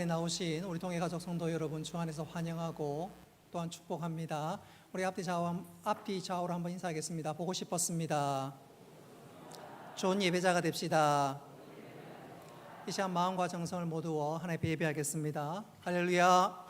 나오신 우리 동해가족 성도 여러분 주 안에서 환영하고 또한 축복합니다. 우리 앞뒤 좌우로 한번 인사하겠습니다. 보고 싶었습니다. 좋은 예배자가 됩시다. 이 시간 마음과 정성을 모두어 하나님 앞에 예배하겠습니다. 할렐루야.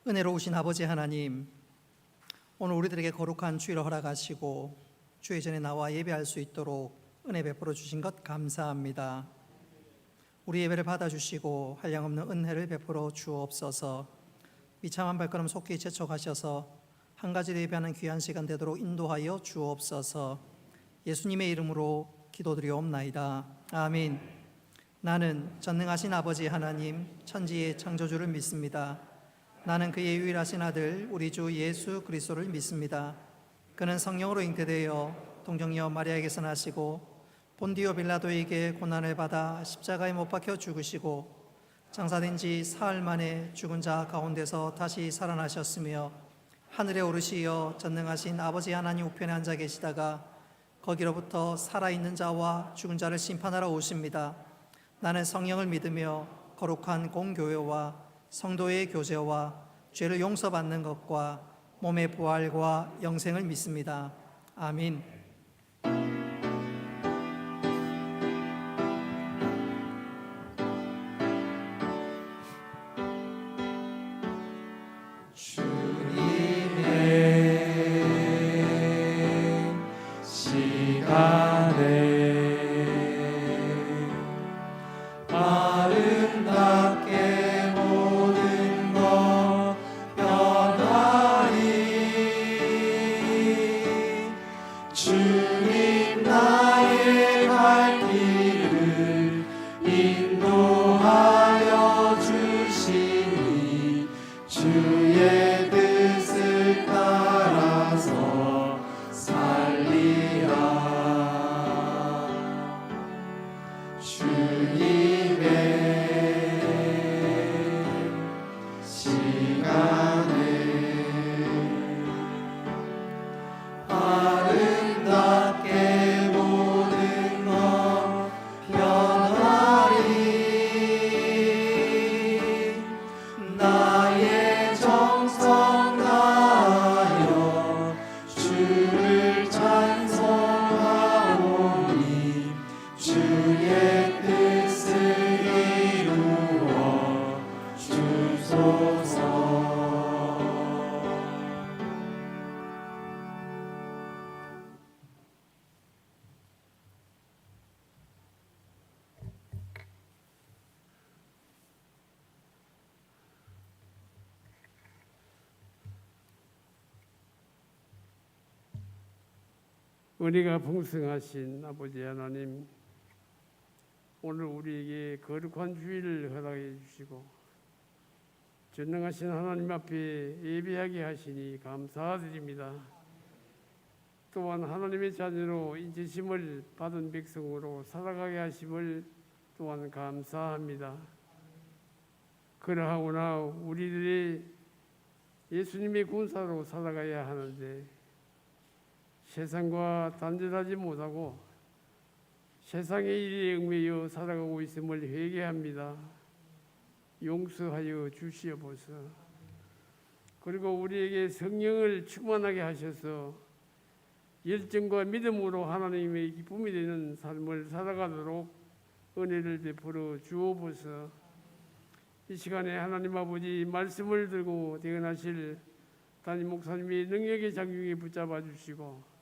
은혜로우신 아버지 하나님, 오늘 우리들에게 거룩한 주일을 허락하시고 주의 전에 나와 예배할 수 있도록 은혜 베풀어 주신 것 감사합니다. 우리 예배를 받아주시고 한량없는 은혜를 베풀어 주옵소서. 비참한 발걸음 속히 재촉하셔서 한 가지로 예배하는 귀한 시간 되도록 인도하여 주옵소서. 예수님의 이름으로 기도드리옵나이다. 아멘. 나는 전능하신 아버지 하나님 천지의 창조주를 믿습니다. 나는 그의 유일하신 아들 우리 주 예수 그리스도를 믿습니다. 그는 성령으로 잉태되어 동정녀 마리아에게서 나시고 본디오 빌라도에게 고난을 받아 십자가에 못 박혀 죽으시고 장사된 지 사흘 만에 죽은 자 가운데서 다시 살아나셨으며 하늘에 오르시어 전능하신 아버지 하나님 우편에 앉아 계시다가 거기로부터 살아있는 자와 죽은 자를 심판하러 오십니다. 나는 성령을 믿으며 거룩한 공교회와 성도의 교제와 죄를 용서받는 것과 몸의 부활과 영생을 믿습니다. 아멘. 주님의 시간에 아름답게 모든 것 변하리. 주님 나의 갈 길을 인도하여 주시니 주의 뜻을 따라서 살리라. 주님의 시간에 아름답게 모든 것 변하리. 나의 정성 다하여 주를 찬송하오니 주의 뜻을 이루어 주소서. 은혜가 풍성하신 아버지 하나님, 오늘 우리에게 거룩한 주일을 허락해 주시고 전능하신 하나님 앞에 예배하게 하시니 감사드립니다. 또한 하나님의 자녀로 인치심을 받은 백성으로 살아가게 하심을 또한 감사합니다. 그러하오나 우리들이 예수님의 군사로 살아가야 하는데 세상과 단절하지 못하고 세상의 일에 얽매여 살아가고 있음을 회개합니다. 용서하여 주시옵소서. 그리고 우리에게 성령을 충만하게 하셔서 열정과 믿음으로 하나님의 기쁨이 되는 삶을 살아가도록 은혜를 베풀어 주옵소서. 이 시간에 하나님 아버지 말씀을 들고 대언하실 담임 목사님이 능력의 장중에 붙잡아 주시고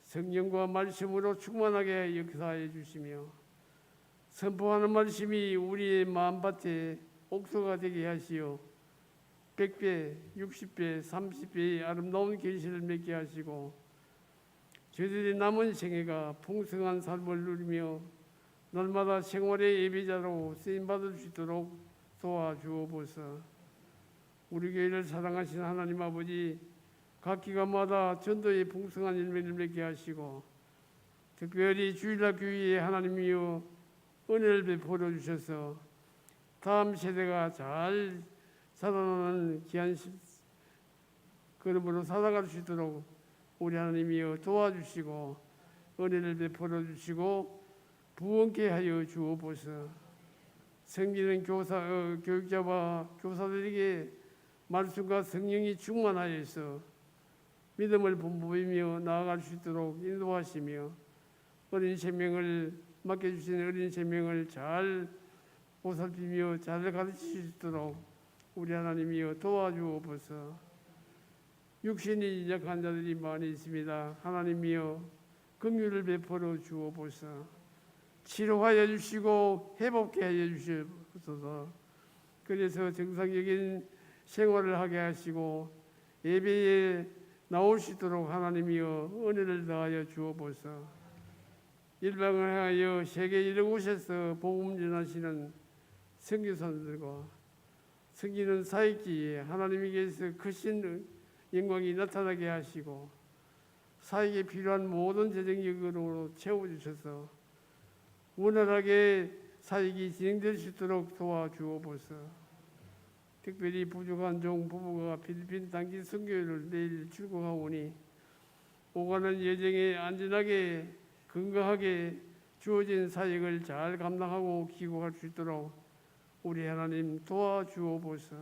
성령과 말씀으로 충만하게 역사해 주시며 선포하는 말씀이 우리의 마음밭에 옥토가 되게 하시어 100배, 60배, 30배의 아름다운 결실을 맺게 하시고 저희들의 남은 생애가 풍성한 삶을 누리며 날마다 생활의 예배자로 쓰임받을 수 있도록 도와주옵소서. 우리 교회를 사랑하신 하나님 아버지, 각 기간마다 전도의 풍성한 열매를 맺게 하시고 특별히 주일날 교회에 하나님이여 은혜를 베풀어 주셔서 다음 세대가 잘 살아나는 귀한 걸음으로 살아갈 수 있도록 우리 하나님이여 도와주시고 은혜를 베풀어 주시고 부원케 하여 주옵소서. 섬기는 교육자와 교사들에게 말씀과 성령이 충만하여서 믿음을 분부이며 나아갈 수 있도록 인도하시며 어린 생명을 맡겨주신 어린 생명을 잘 보살피며 잘 가르칠 수 있도록 우리 하나님이여 도와주옵소서. 육신이 약한 자들이 많이 있습니다. 하나님이여 긍휼을 베풀어 주옵소서. 치료하여 주시고 회복케 하여 주시옵소서. 그래서 정상적인 생활을 하게 하시고 예배에 나올 수 있도록 하나님이여 은혜를 더하여 주옵소서. 일방을 향하여 세계 이곳에서 복음 전하시는 선교사들과 섬기는 사역지에 하나님께서 크신 영광이 나타나게 하시고 사역에 필요한 모든 재정력으로 채워주셔서 원활하게 사역이 진행될 수 있도록 도와주옵소서. 특별히 부족한 종 부부가 필리핀 단기 선교를 내일 출국하오니 오가는 여정에 안전하게 건강하게 주어진 사역을 잘 감당하고 귀국할 수 있도록 우리 하나님 도와주옵소서.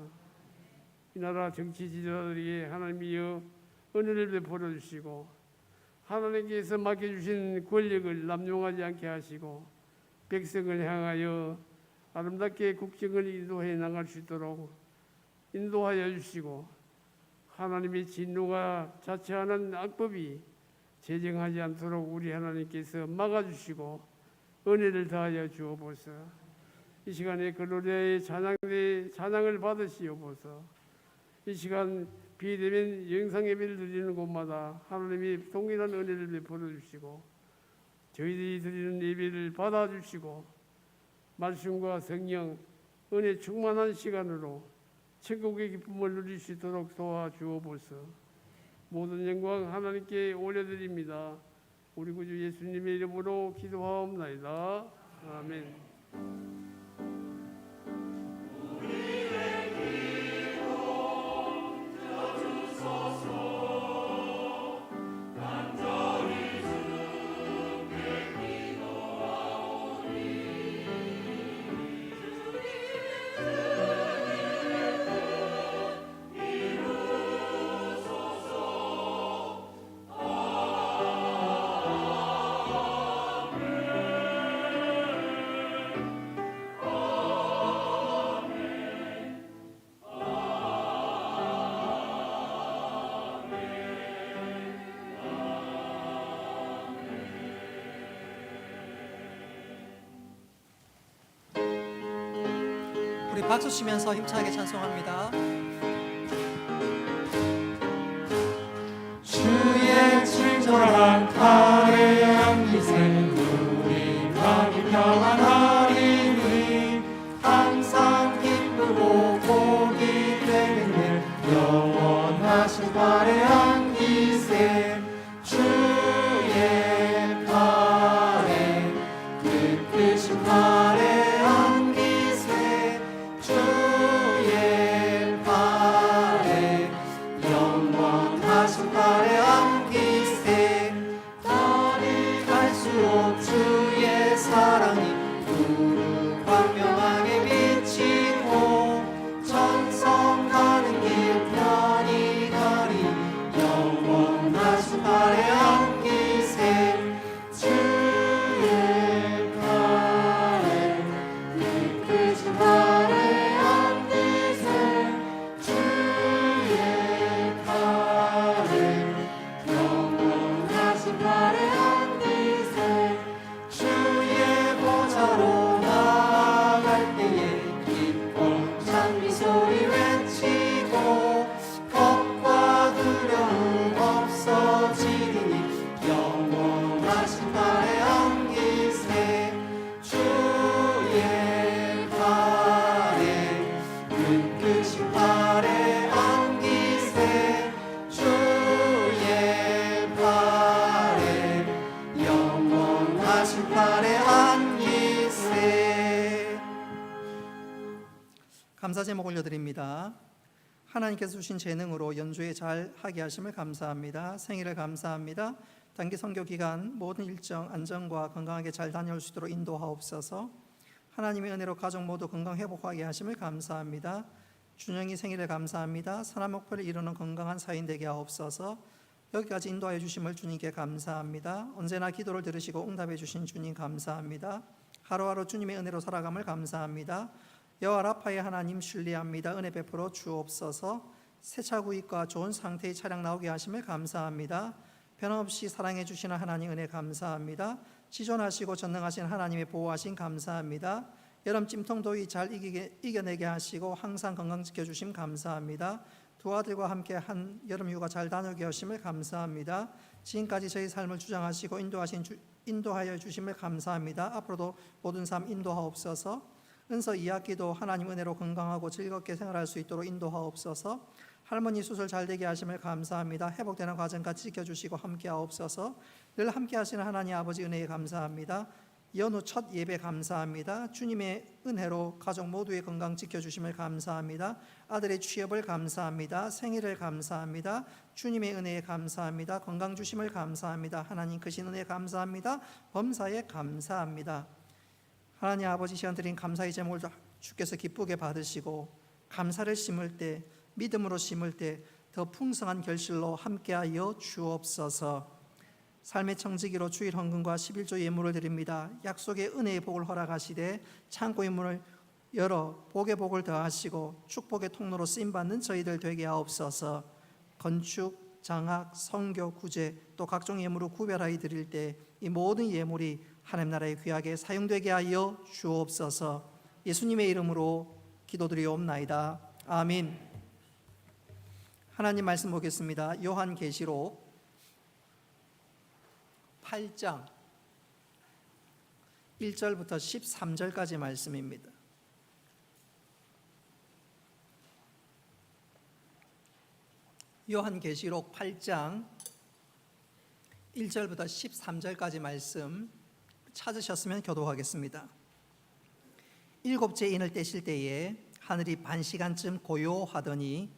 이 나라 정치 지도자들에게 하나님이여 은혜를 베풀어 주시고 하나님께서 맡겨주신 권력을 남용하지 않게 하시고 백성을 향하여 아름답게 국정을 인도해 나갈 수 있도록 인도하여 주시고 하나님의 진노가 자처하는 악법이 재정하지 않도록 우리 하나님께서 막아주시고 은혜를 더하여 주옵소서. 이 시간에 글로리아의 찬양을 받으시옵소서. 이 시간 비대면 영상 예배를 드리는 곳마다 하나님이 동일한 은혜를 베풀어 주시고 저희들이 드리는 예배를 받아주시고 말씀과 성령 은혜 충만한 시간으로 천국의 기쁨을 누릴 수 있도록 도와주옵소서. 모든 영광 하나님께 올려드립니다. 우리 구주 예수님의 이름으로 기도하옵나이다. 아멘. 우리 박수 치면서 힘차게 찬송합니다. 주의 친절한 아뢰한 기생 우리 마음이 평안하리니 항상 기쁘고 복이 되겠네. 영원하신 아뢰한 기생 주의 발에 뜻뜻신 아뢰한 기생 주의 발에 감사 제목 올려드립니다. 하나님께서 주신 재능으로 연주에 잘 하게 하심을 감사합니다. 생일을 감사합니다. 단기 선교 기간 모든 일정 안전과 건강하게 잘 다녀올 수 있도록 인도하옵소서. 하나님의 은혜로 가족 모두 건강 회복하게 하심을 감사합니다. 준영이 생일을 감사합니다. 선한 목표를 이루는 건강한 사인 되게 하옵소서. 여기까지 인도하여 주심을 주님께 감사합니다. 언제나 기도를 들으시고 응답해 주신 주님 감사합니다. 하루하루 주님의 은혜로 살아감을 감사합니다. 여호와 라파의 하나님 신뢰합니다. 은혜 베풀어 주옵소서. 세차 구입과 좋은 상태의 차량 나오게 하심을 감사합니다. 변함없이 사랑해 주시는 하나님 은혜 감사합니다. 지존하시고 전능하신 하나님의 보호하심 감사합니다. 여름 찜통 더위 잘 이겨내게 하시고 항상 건강 지켜주심 감사합니다. 두 아들과 함께 한 여름 휴가 잘 다녀오게 하심을 감사합니다. 지금까지 저희 삶을 주장하시고 인도하여 주심을 감사합니다. 앞으로도 모든 삶 인도하옵소서. 은서 2학기도 하나님 은혜로 건강하고 즐겁게 생활할 수 있도록 인도하옵소서. 할머니 수술 잘 되게 하심을 감사합니다. 회복되는 과정까지 지켜주시고 함께하옵소서. 늘 함께하시는 하나님 아버지 은혜에 감사합니다. 연후 첫 예배 감사합니다. 주님의 은혜로 가족 모두의 건강 지켜주심을 감사합니다. 아들의 취업을 감사합니다. 생일을 감사합니다. 주님의 은혜에 감사합니다. 건강 주심을 감사합니다. 하나님 크신 은혜에 감사합니다. 범사에 감사합니다. 하나님 아버지 시간 드린 감사의 제목을 주께서 기쁘게 받으시고 감사를 심을 때 믿음으로 심을 때 더 풍성한 결실로 함께하여 주옵소서. 삶의 청지기로 주일 헌금과 11조 예물을 드립니다. 약속의 은혜의 복을 허락하시되 창고의 문을 열어 복의 복을 더하시고 축복의 통로로 쓰임받는 저희들 되게 하옵소서. 건축, 장학, 성교, 구제 또 각종 예물을 구별하여 드릴 때 이 모든 예물이 하나님 나라에 귀하게 사용되게 하여 주옵소서. 예수님의 이름으로 기도드리옵나이다. 아멘. 하나님 말씀 보겠습니다. 요한계시록 8장 1절부터 13절까지 말씀입니다. 요한계시록 8장 1절부터 13절까지 말씀 찾으셨으면 교도하겠습니다. 일곱째 인을 떼실 때에 하늘이 반시간쯤 고요하더니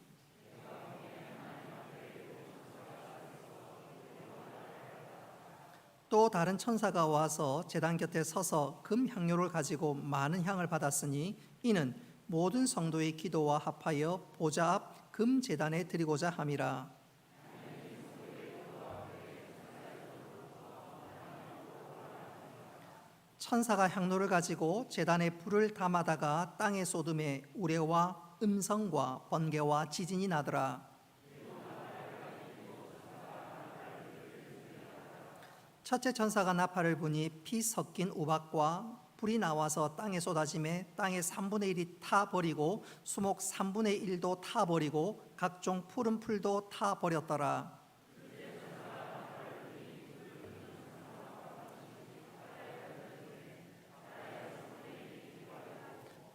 또 다른 천사가 와서 제단 곁에 서서 금 향료를 가지고 많은 향을 받았으니 이는 모든 성도의 기도와 합하여 보좌 앞 금 제단에 드리고자 함이라. 천사가 향로를 가지고 제단에 불을 담아다가 땅에 쏟음에 우레와 음성과 번개와 지진이 나더라. 첫째 천사가 나팔을 부니 피 섞인 우박과 불이 나와서 땅에 쏟아짐에 땅의 3분의 1이 타버리고 수목 3분의 1도 타버리고 각종 푸른 풀도 타버렸더라.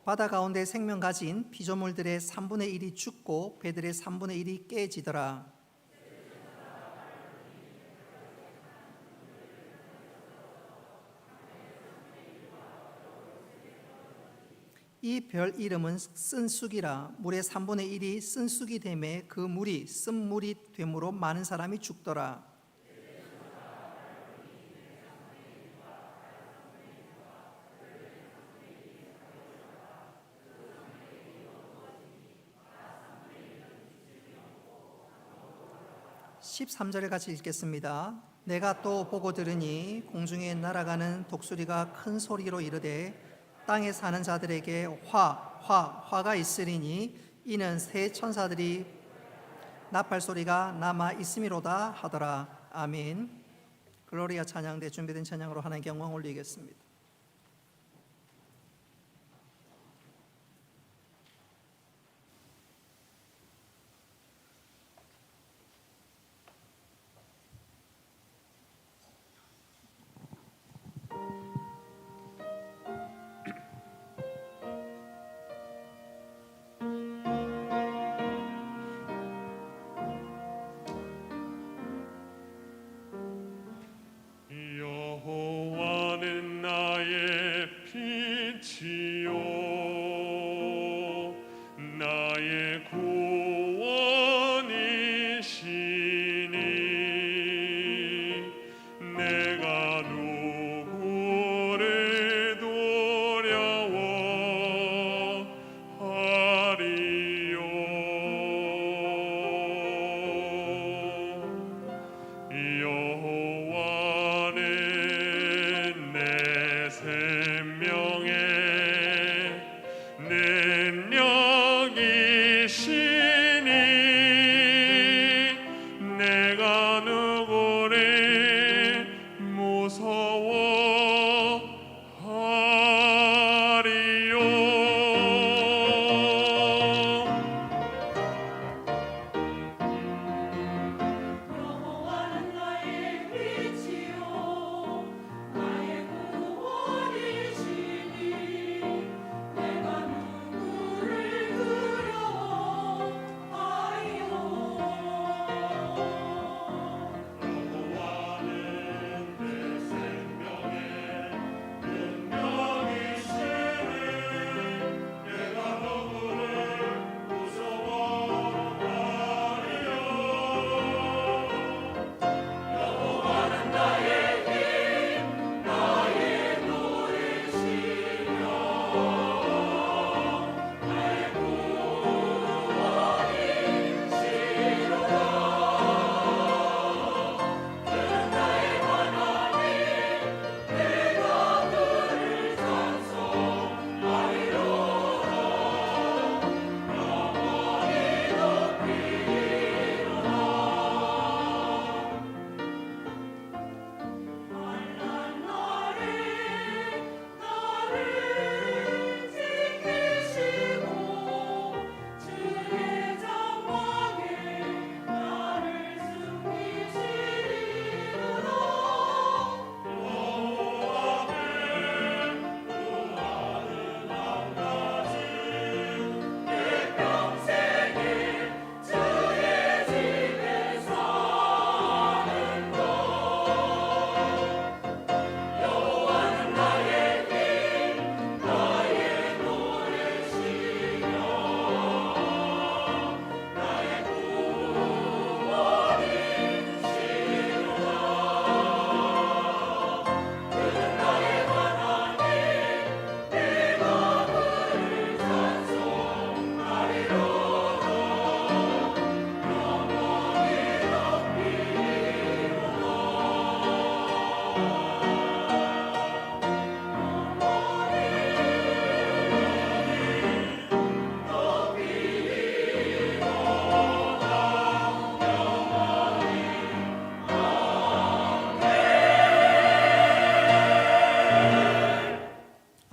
바다 가운데 생명 가진 피조물들의 3분의 1이 죽고 배들의 3분의 1이 깨지더라. 이 별 이름은 쓴쑥이라. 물의 3분의 1이 쓴쑥이 되매 그 물이 쓴물이 되므로 많은 사람이 죽더라. (13절에) 같이 읽겠습니다. 내가 또 보고 들으니 공중에 날아가는 독수리가 큰 소리로 이르되 땅에 사는 자들에게 화가 있으리니 이는 새 천사들이 나팔 소리가 남아 있음이로다 하더라. 아멘. 글로리아 찬양대 준비된 찬양으로 하나님께 영광 올리겠습니다. 여호와는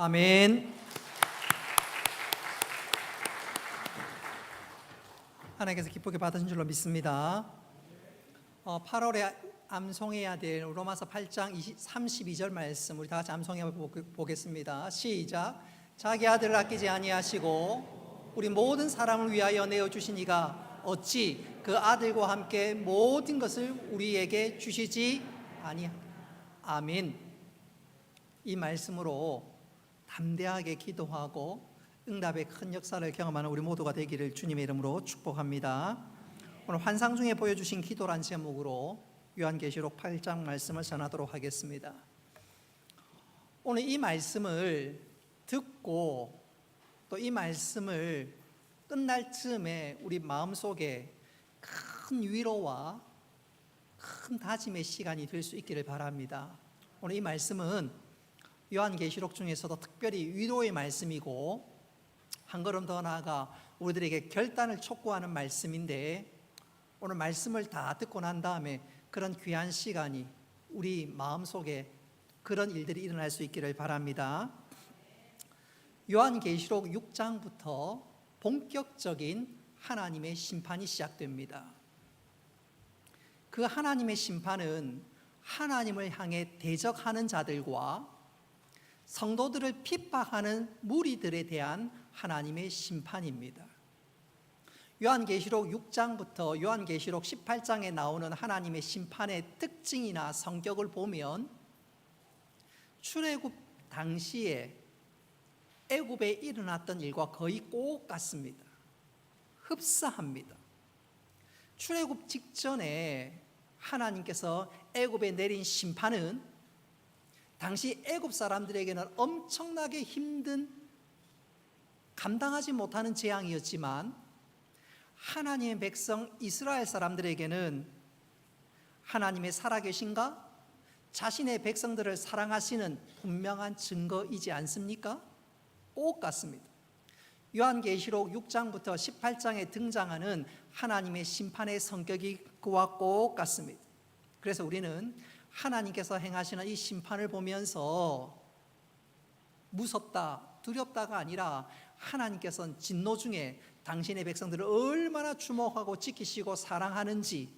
아멘. 하나님께서 기쁘게 받으신 줄로 믿습니다. 8월에 암송해야 될 로마서 8장 32절 말씀 우리 다 같이 암송해 보겠습니다. 시작. 자기 아들을 아끼지 아니하시고 우리 모든 사람을 위하여 내어 주시니가 어찌 그 아들과 함께 모든 것을 우리에게 주시지 아니하. 아멘. 이 말씀으로 담대하게 기도하고 응답의 큰 역사를 경험하는 우리 모두가 되기를 주님의 이름으로 축복합니다. 오늘 환상 중에 보여주신 기도란 제목으로 요한계시록 8장 말씀을 전하도록 하겠습니다. 오늘 이 말씀을 듣고 또 이 말씀을 끝날 즈음에 우리 마음속에 큰 위로와 큰 다짐의 시간이 될 수 있기를 바랍니다. 오늘 이 말씀은 요한계시록 중에서도 특별히 위로의 말씀이고 한 걸음 더 나아가 우리들에게 결단을 촉구하는 말씀인데 오늘 말씀을 다 듣고 난 다음에 그런 귀한 시간이 우리 마음속에 그런 일들이 일어날 수 있기를 바랍니다. 요한계시록 6장부터 본격적인 하나님의 심판이 시작됩니다. 그 하나님의 심판은 하나님을 향해 대적하는 자들과 성도들을 핍박하는 무리들에 대한 하나님의 심판입니다. 요한계시록 6장부터 요한계시록 18장에 나오는 하나님의 심판의 특징이나 성격을 보면 출애굽 당시에 애굽에 일어났던 일과 거의 꼭 같습니다. 흡사합니다. 출애굽 직전에 하나님께서 애굽에 내린 심판은 당시 애굽 사람들에게는 엄청나게 힘든 감당하지 못하는 재앙이었지만 하나님의 백성 이스라엘 사람들에게는 하나님의 살아계신가 자신의 백성들을 사랑하시는 분명한 증거이지 않습니까? 꼭 같습니다. 요한계시록 6장부터 18장에 등장하는 하나님의 심판의 성격이 그와 꼭 같습니다. 그래서 우리는 하나님께서 행하시는 이 심판을 보면서 무섭다, 두렵다가 아니라 하나님께서는 진노 중에 당신의 백성들을 얼마나 주목하고 지키시고 사랑하는지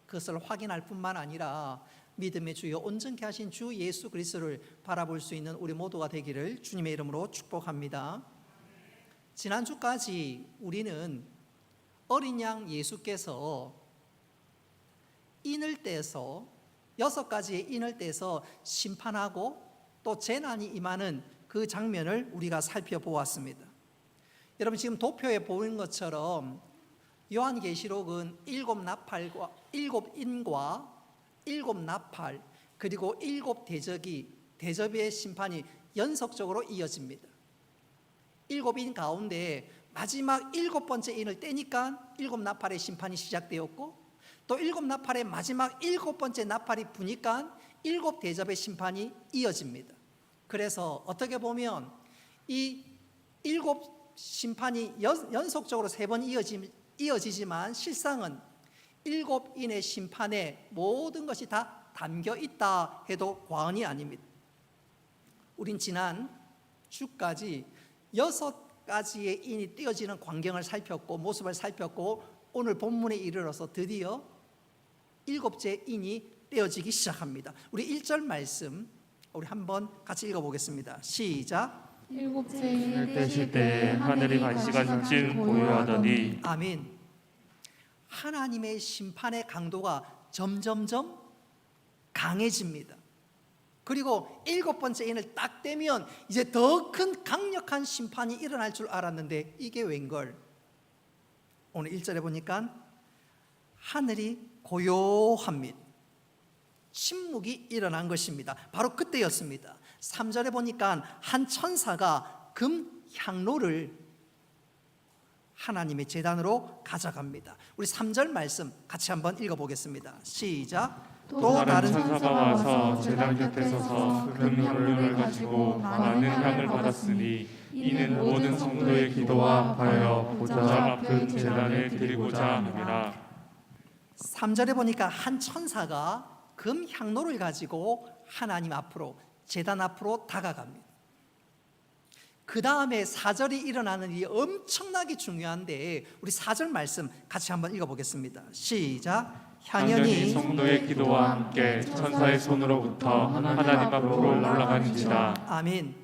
그것을 확인할 뿐만 아니라 믿음의 주여 온전케 하신 주 예수 그리스도를 바라볼 수 있는 우리 모두가 되기를 주님의 이름으로 축복합니다. 지난주까지 우리는 어린 양 예수께서 인을 떼서 6가지의 인을 떼서 심판하고 또 재난이 임하는 그 장면을 우리가 살펴보았습니다. 여러분 지금 도표에 보이는 것처럼 요한계시록은 7나팔과 7인과 7나팔 그리고 7대접의 심판이 연속적으로 이어집니다. 7인 가운데 마지막 7번째 인을 떼니까 7나팔의 심판이 시작되었고 또 7나팔의 마지막 7번째 나팔이 부니까 7대접의 심판이 이어집니다. 그래서 어떻게 보면 이 7심판이 연속적으로 3번 이어지지만 실상은 7인의 심판에 모든 것이 다 담겨 있다 해도 과언이 아닙니다. 우린 지난 주까지 6가지의 인이 띄어지는 광경을 살폈고 모습을 살폈고 오늘 본문에 이르러서 드디어 7째 인이 떼어지기 시작합니다. 우리 1절 말씀 우리 한번 같이 읽어보겠습니다. 시작. 7째 인을 떼실 때 하늘이 반시간쯤 고요하더니 아멘. 하나님의 심판의 강도가 점점점 강해집니다. 그리고 7번째 인을 딱 떼면 이제 더 큰 강력한 심판이 일어날 줄 알았는데 이게 웬걸? 오늘 1절에 보니까 하늘이 고요합니다. 침묵이 일어난 것입니다. 바로 그때였습니다. 3절에 보니까 한 천사가 금 향로를 하나님의 제단으로 가져갑니다. 우리 3절 말씀 같이 한번 읽어보겠습니다. 시작. 또 다른 천사가 와서 제단 곁에 서서 금 향로를 가지고 많은 향을 받았으니 이는 모든 성도의 기도와 하여 보좌 금 제단에 드리고자 함이라. 3절에 보니까 한 천사가 금 향로를 가지고 하나님 앞으로 제단 앞으로 다가갑니다. 그 다음에 4절이 일어나는 일이 엄청나게 중요한데 우리 4절 말씀 같이 한번 읽어보겠습니다. 시작. 당연히 성도의 기도와 함께 천사의 손으로부터 하나님 앞으로 올라가는지라. 아멘.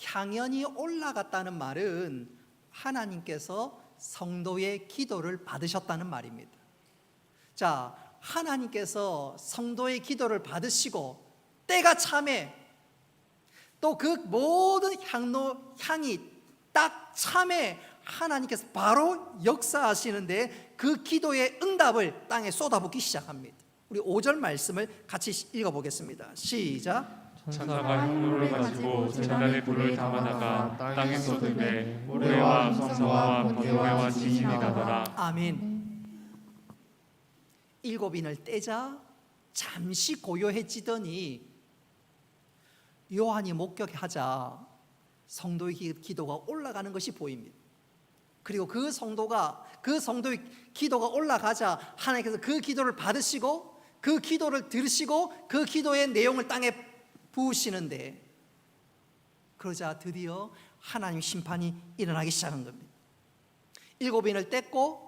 향연이 올라갔다는 말은 하나님께서 성도의 기도를 받으셨다는 말입니다. 자, 하나님께서 성도의 기도를 받으시고 때가 참에 또 그 모든 향이 딱 참에 하나님께서 바로 역사하시는데 그 기도의 응답을 땅에 쏟아붓기 시작합니다. 우리 5절 말씀을 같이 읽어보겠습니다. 시작. 천사가 향로를 가지고 제단에 불을 담아다가 땅에 쏟음에 모래와 성서와 번개와 지진이 나더라. 아멘. 7인을 떼자 잠시 고요해지더니 요한이 목격하자 성도의 기도가 올라가는 것이 보입니다. 그리고 그 성도의 기도가 올라가자 하나님께서 그 기도를 받으시고 그 기도를 들으시고 그 기도의 내용을 땅에 부으시는데, 그러자 드디어 하나님 심판이 일어나기 시작한 겁니다. 7인을 뗐고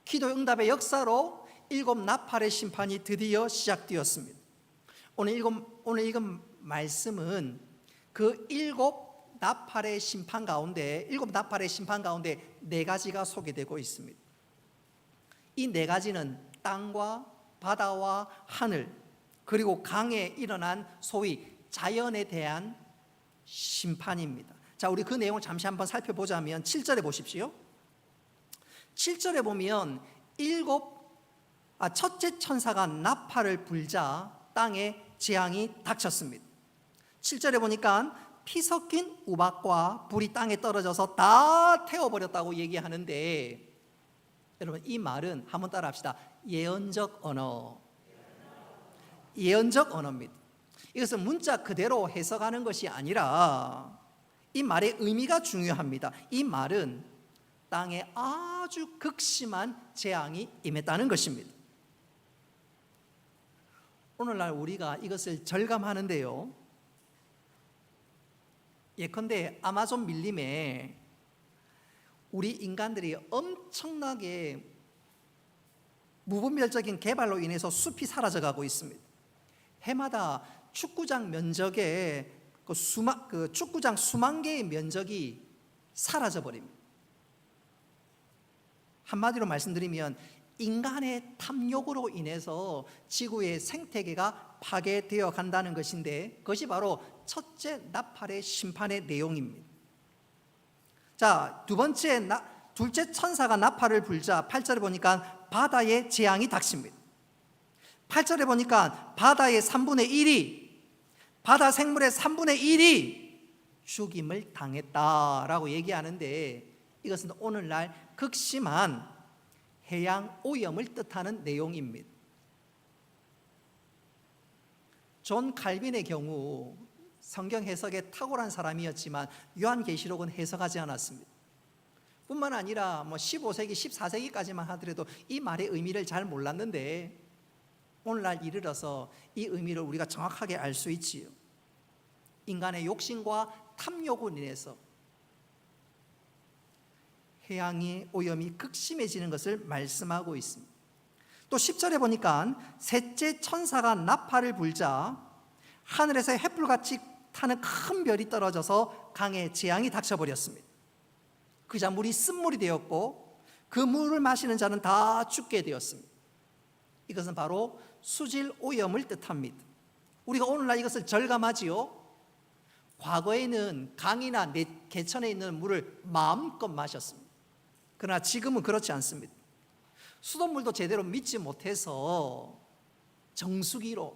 기도 응답의 역사로 7 나팔의 심판이 드디어 시작되었습니다. 오늘 읽은 말씀은 그 7 나팔의 심판 가운데 4가지가 소개되고 있습니다. 이 4가지는 땅과 바다와 하늘 그리고 강에 일어난 소위 자연에 대한 심판입니다. 자, 우리 그 내용을 잠시 한번 살펴보자면 7절에 보십시오. 7절에 보면 첫째 천사가 나팔을 불자 땅에 재앙이 닥쳤습니다. 7절에 보니까 피 섞인 우박과 불이 땅에 떨어져서 다 태워버렸다고 얘기하는데, 여러분 이 말은 한번 따라합시다. 예언적 언어입니다. 이것은 문자 그대로 해석하는 것이 아니라 이 말의 의미가 중요합니다. 이 말은 땅에 아주 극심한 재앙이 임했다는 것입니다. 오늘날 우리가 이것을 절감하는데요, 예컨대 아마존 밀림에 우리 인간들이 엄청나게 무분별적인 개발로 인해서 숲이 사라져가고 있습니다. 해마다 축구장 면적의 축구장 수만 개의 면적이 사라져 버립니다. 한마디로 말씀드리면 인간의 탐욕으로 인해서 지구의 생태계가 파괴되어 간다는 것인데, 그것이 바로 첫째 나팔의 심판의 내용입니다. 자, 둘째 천사가 나팔을 불자 8절에 보니까 바다에 재앙이 닥칩니다. 8절에 보니까 바다의 3분의 1이, 바다 생물의 3분의 1이 죽임을 당했다라고 얘기하는데, 이것은 오늘날 극심한 해양 오염을 뜻하는 내용입니다. 존 칼빈의 경우 성경 해석에 탁월한 사람이었지만 요한계시록은 해석하지 않았습니다. 뿐만 아니라 15세기, 14세기까지만 하더라도 이 말의 의미를 잘 몰랐는데 오늘날 이르러서 이 의미를 우리가 정확하게 알 수 있지요. 인간의 욕심과 탐욕으로 인해서 해양의 오염이 극심해지는 것을 말씀하고 있습니다. 또 10절에 보니까 셋째 천사가 나팔을 불자 하늘에서 횃불같이 타는 큰 별이 떨어져서 강에 재앙이 닥쳐버렸습니다. 그자 물이 쓴물이 되었고 그 물을 마시는 자는 다 죽게 되었습니다. 이것은 바로 수질 오염을 뜻합니다. 우리가 오늘날 이것을 절감하지요. 과거에는 강이나 개천에 있는 물을 마음껏 마셨습니다. 그러나 지금은 그렇지 않습니다. 수돗물도 제대로 믿지 못해서 정수기로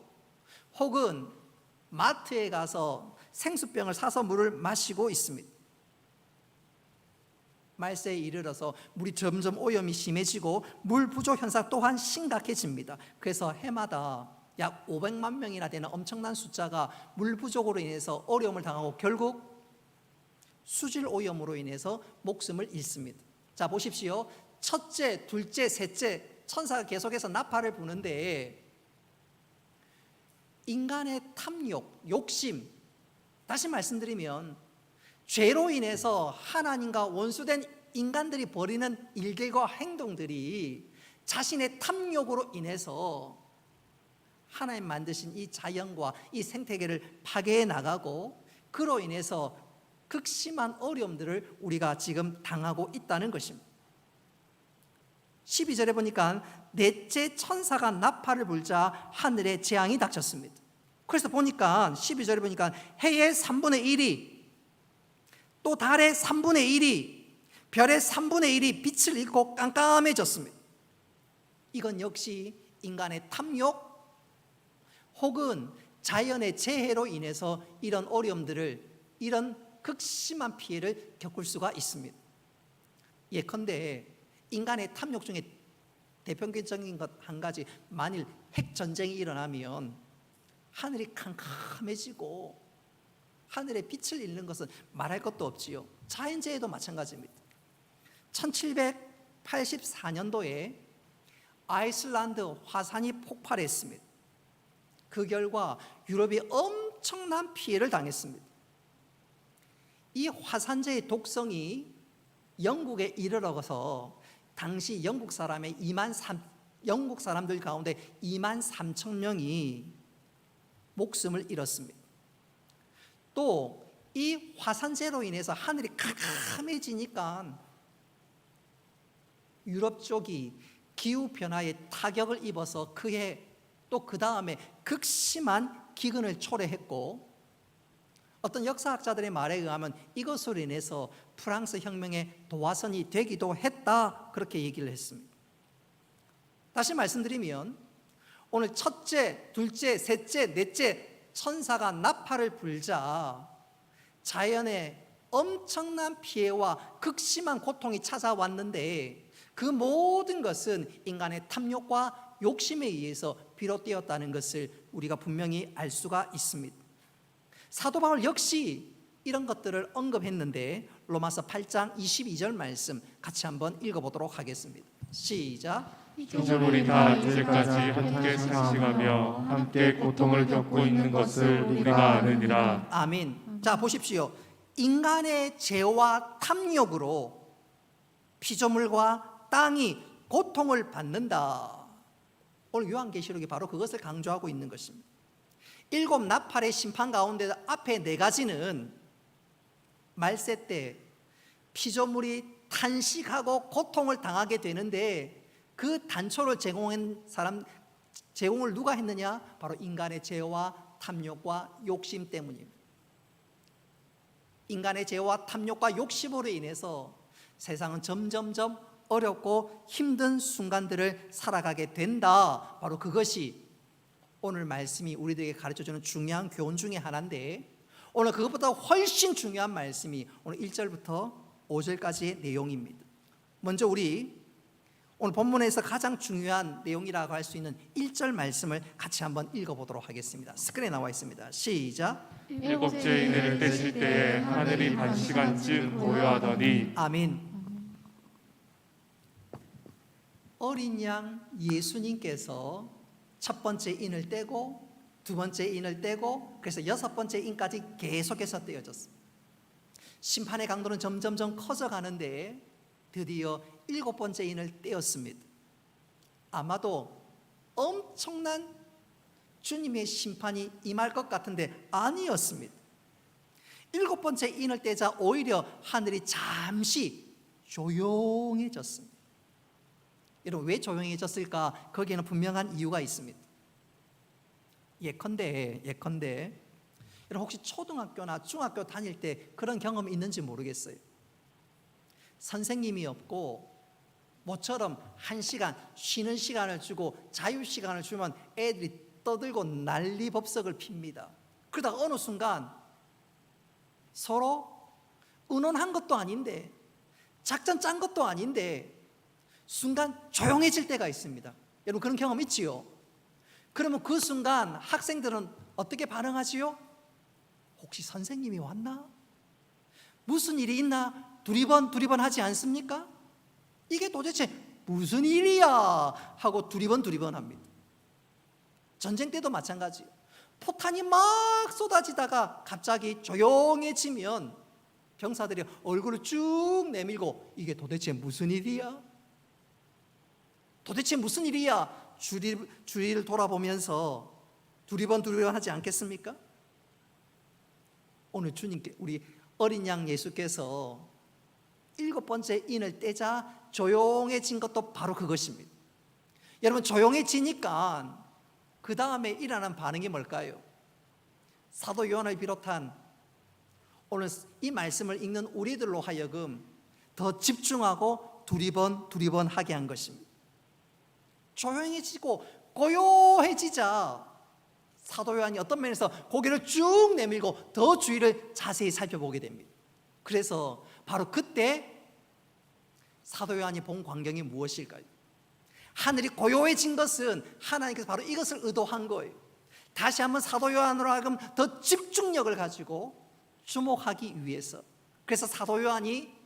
혹은 마트에 가서 생수병을 사서 물을 마시고 있습니다. 말세에 이르러서 물이 점점 오염이 심해지고 물 부족 현상 또한 심각해집니다. 그래서 해마다 약 500만 명이나 되는 엄청난 숫자가 물 부족으로 인해서 어려움을 당하고 결국 수질 오염으로 인해서 목숨을 잃습니다. 자, 보십시오. 첫째, 둘째, 셋째 천사가 계속해서 나팔을 부는데 인간의 탐욕, 욕심, 다시 말씀드리면 죄로 인해서 하나님과 원수된 인간들이 벌이는 일들과 행동들이 자신의 탐욕으로 인해서 하나님 만드신 이 자연과 이 생태계를 파괴해 나가고, 그로 인해서 극심한 어려움들을 우리가 지금 당하고 있다는 것입니다. 12절에 보니까 넷째 천사가 나팔을 불자 하늘에 재앙이 닥쳤습니다. 그래서 보니까 12절에 보니까 해의 3분의 1이, 또 달의 3분의 1이, 별의 3분의 1이 빛을 잃고 깜깜해졌습니다. 이건 역시 인간의 탐욕 혹은 자연의 재해로 인해서 이런 어려움들을, 이런 극심한 피해를 겪을 수가 있습니다. 예컨대 인간의 탐욕 중에 대표적인 것 한 가지, 만일 핵전쟁이 일어나면 하늘이 캄캄해지고 하늘의 빛을 잃는 것은 말할 것도 없지요. 자연재해도 마찬가지입니다. 1784년도에 아이슬란드 화산이 폭발했습니다. 그 결과 유럽이 엄청난 피해를 당했습니다. 이 화산재의 독성이 영국에 이르러서 당시 영국 사람들 가운데 2만 3천 명이 목숨을 잃었습니다. 또 이 화산재로 인해서 하늘이 캄캄해지니까 유럽 쪽이 기후변화에 타격을 입어서 그해 또 그 다음에 극심한 기근을 초래했고, 어떤 역사학자들의 말에 의하면 이것으로 인해서 프랑스 혁명의 도화선이 되기도 했다, 그렇게 얘기를 했습니다. 다시 말씀드리면 오늘 첫째, 둘째, 셋째, 넷째 천사가 나팔을 불자 자연의 엄청난 피해와 극심한 고통이 찾아왔는데, 그 모든 것은 인간의 탐욕과 욕심에 의해서 비롯되었다는 것을 우리가 분명히 알 수가 있습니다. 사도 바울 역시 이런 것들을 언급했는데, 로마서 8장 22절 말씀 같이 한번 읽어보도록 하겠습니다. 시작. 이제 우리 다 이제까지 함께 상식하며 함께 고통을 겪고 있는 것을 우리가 아느니라. 아멘. 자, 보십시오. 인간의 죄와 탐욕으로 피조물과 땅이 고통을 받는다. 오늘 요한계시록이 바로 그것을 강조하고 있는 것입니다. 7 나팔의 심판 가운데 앞에 4가지는 말세 때 피조물이 탄식하고 고통을 당하게 되는데, 그 단초를 제공을 누가 했느냐? 바로 인간의 죄와 탐욕과 욕심 때문입니다. 인간의 죄와 탐욕과 욕심으로 인해서 세상은 점점점 어렵고 힘든 순간들을 살아가게 된다. 바로 그것이 오늘 말씀이 우리들에게 가르쳐주는 중요한 교훈 중에 하나인데, 오늘 그것보다 훨씬 중요한 말씀이 오늘 1절부터 5절까지의 내용입니다. 먼저 우리 오늘 본문에서 가장 중요한 내용이라고 할 수 있는 1절 말씀을 같이 한번 읽어보도록 하겠습니다. 스크린에 나와 있습니다. 시작. 7째 인을 떼실 때에 하늘이 반시간쯤 고요하더니. 아멘. 어린 양 예수님께서 첫 번째 인을 떼고 두 번째 인을 떼고, 그래서 6번째 인까지 계속해서 떼어졌습니다. 심판의 강도는 점점점 커져가는데 드디어 7번째 인을 떼었습니다. 아마도 엄청난 주님의 심판이 임할 것 같은데 아니었습니다. 7번째 인을 떼자 오히려 하늘이 잠시 조용해졌습니다. 여러분, 왜 조용해졌을까? 거기에는 분명한 이유가 있습니다. 예컨대 여러분, 혹시 초등학교나 중학교 다닐 때 그런 경험 있는지 모르겠어요. 선생님이 없고 모처럼 1시간 쉬는 시간을 주고 자유시간을 주면 애들이 떠들고 난리법석을 핍니다. 그러다가 어느 순간 서로 의논한 것도 아닌데, 작전 짠 것도 아닌데 순간 조용해질 때가 있습니다. 여러분, 그런 경험 있지요? 그러면 그 순간 학생들은 어떻게 반응하지요? 혹시 선생님이 왔나? 무슨 일이 있나? 두리번 하지 않습니까? 이게 도대체 무슨 일이야? 하고 두리번 합니다. 전쟁 때도 마찬가지예요. 포탄이 막 쏟아지다가 갑자기 조용해지면 병사들이 얼굴을 쭉 내밀고 이게 도대체 무슨 일이야? 도대체 무슨 일이야? 주위를 돌아보면서 두리번 하지 않겠습니까? 오늘 주님께 우리 어린 양 예수께서 7번째 인을 떼자 조용해진 것도 바로 그것입니다. 여러분, 조용해지니까 그 다음에 일어난 반응이 뭘까요? 사도 요한을 비롯한 오늘 이 말씀을 읽는 우리들로 하여금 더 집중하고 두리번 하게 한 것입니다. 조용해지고 고요해지자 사도 요한이 어떤 면에서 고개를 쭉 내밀고 더 주위를 자세히 살펴보게 됩니다. 그래서 바로 그때 사도 요한이 본 광경이 무엇일까요? 하늘이 고요해진 것은 하나님께서 바로 이것을 의도한 거예요. 다시 한번 사도 요한으로 하여금 더 집중력을 가지고 주목하기 위해서. 그래서 사도 요한이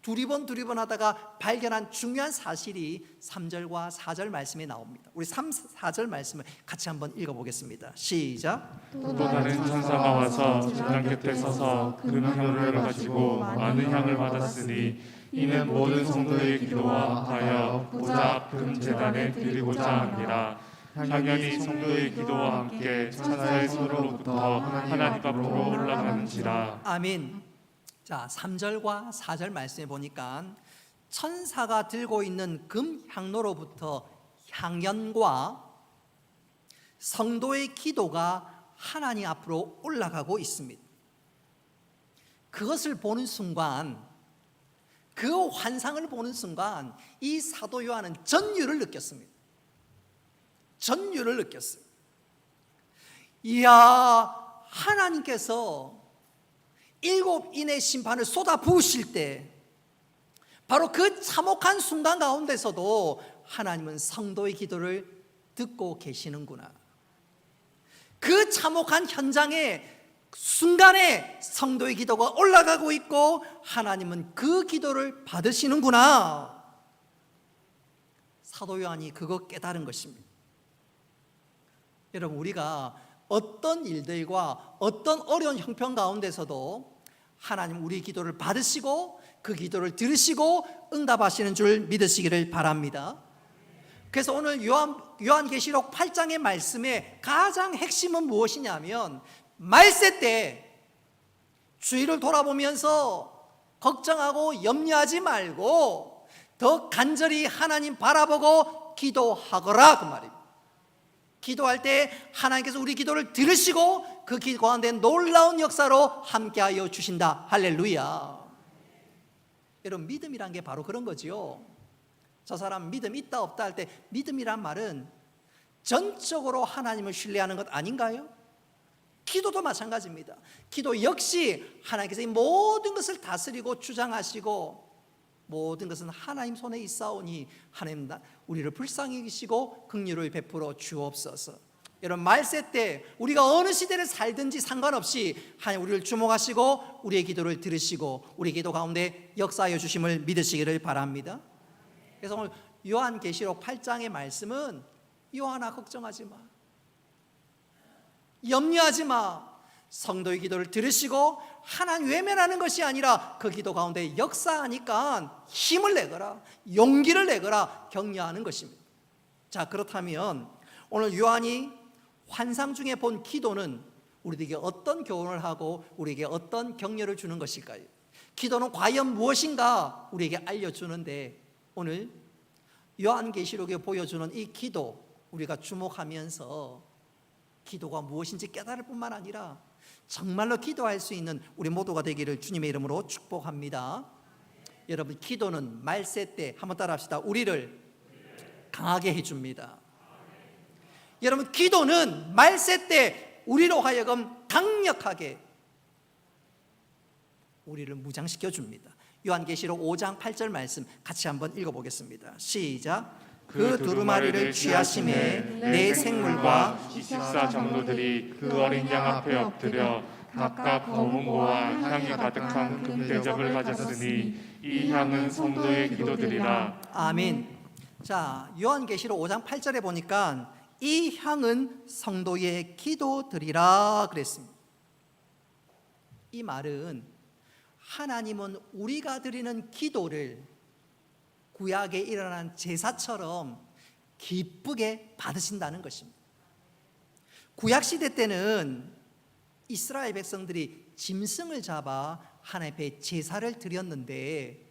두리번 하다가 발견한 중요한 사실이 3절과 4절 말씀에 나옵니다. 우리 3, 4절 말씀을 같이 한번 읽어보겠습니다. 시작. 또 다른 천사가 와서 제단 곁에 서서 금향로를 가지고 많은 향을 받았으니 이는 모든 성도의 기도와 하여 보좌 금 제단에 드리고자 합니다. 향연이 성도의 기도와 함께 천사의 손으로부터 하나님 앞으로 올라가는지라. 아멘. 자, 3절과 4절 말씀에 보니까 천사가 들고 있는 금 향로로부터 향연과 성도의 기도가 하나님 앞으로 올라가고 있습니다. 그것을 보는 순간, 그 환상을 보는 순간 이 사도 요한은 전율을 느꼈습니다. 전율을 느꼈어요. 이야, 하나님께서 7인의 심판을 쏟아 부으실 때 바로 그 참혹한 순간 가운데서도 하나님은 성도의 기도를 듣고 계시는구나. 그 참혹한 현장에 순간에 성도의 기도가 올라가고 있고 하나님은 그 기도를 받으시는구나. 사도 요한이 그거 깨달은 것입니다. 여러분, 우리가 어떤 일들과 어떤 어려운 형편 가운데서도 하나님 우리 기도를 받으시고 그 기도를 들으시고 응답하시는 줄 믿으시기를 바랍니다. 그래서 오늘 요한계시록 8장의 말씀의 가장 핵심은 무엇이냐면 말세 때 주위를 돌아보면서 걱정하고 염려하지 말고 더 간절히 하나님 바라보고 기도하거라, 그 말입니다. 기도할 때 하나님께서 우리 기도를 들으시고 그 기도 가운데 놀라운 역사로 함께하여 주신다. 할렐루야. 여러분, 믿음이란 게 바로 그런 거지요. 저 사람 믿음 있다 없다 할 때 믿음이란 말은 전적으로 하나님을 신뢰하는 것 아닌가요? 기도도 마찬가지입니다. 기도 역시 하나님께서 이 모든 것을 다스리고 주장하시고 모든 것은 하나님 손에 있사오니 하나님 우리를 불쌍히 여기시고 긍휼을 베풀어 주옵소서. 여러분, 말세 때 우리가 어느 시대를 살든지 상관없이 하나님 우리를 주목하시고 우리의 기도를 들으시고 우리 기도 가운데 역사하여 주심을 믿으시기를 바랍니다. 그래서 오늘 요한계시록 8장의 말씀은 요한아 걱정하지 마, 염려하지 마. 성도의 기도를 들으시고 하나님 외면하는 것이 아니라 그 기도 가운데 역사하니까 힘을 내거라, 용기를 내거라 격려하는 것입니다. 자, 그렇다면 오늘 요한이 환상 중에 본 기도는 우리에게 어떤 교훈을 하고 우리에게 어떤 격려를 주는 것일까요? 기도는 과연 무엇인가 우리에게 알려주는데 오늘 요한계시록에 보여주는 이 기도 우리가 주목하면서 기도가 무엇인지 깨달을 뿐만 아니라 정말로 기도할 수 있는 우리 모두가 되기를 주님의 이름으로 축복합니다. 여러분, 기도는 말세 때 한번 따라합시다. 우리를 강하게 해줍니다. 여러분, 기도는 말세 때 우리로 하여금 강력하게 우리를 무장시켜 줍니다. 요한계시록 5장 8절 말씀 같이 한번 읽어보겠습니다. 시작. 그 두루마리를 취하심에 내 생물과 24 장로들이 그 어린 양 앞에 엎드려 각각 검은 모와 향이 가득한 금대접을 가졌으니 이 향은 성도의 기도들이라. 아멘. 자, 요한계시록 5장 8절에 보니까 이 향은 성도의 기도들이라 그랬습니다. 이 말은 하나님은 우리가 드리는 기도를 구약에 일어난 제사처럼 기쁘게 받으신다는 것입니다. 구약 시대 때는 이스라엘 백성들이 짐승을 잡아 하나님 앞에 제사를 드렸는데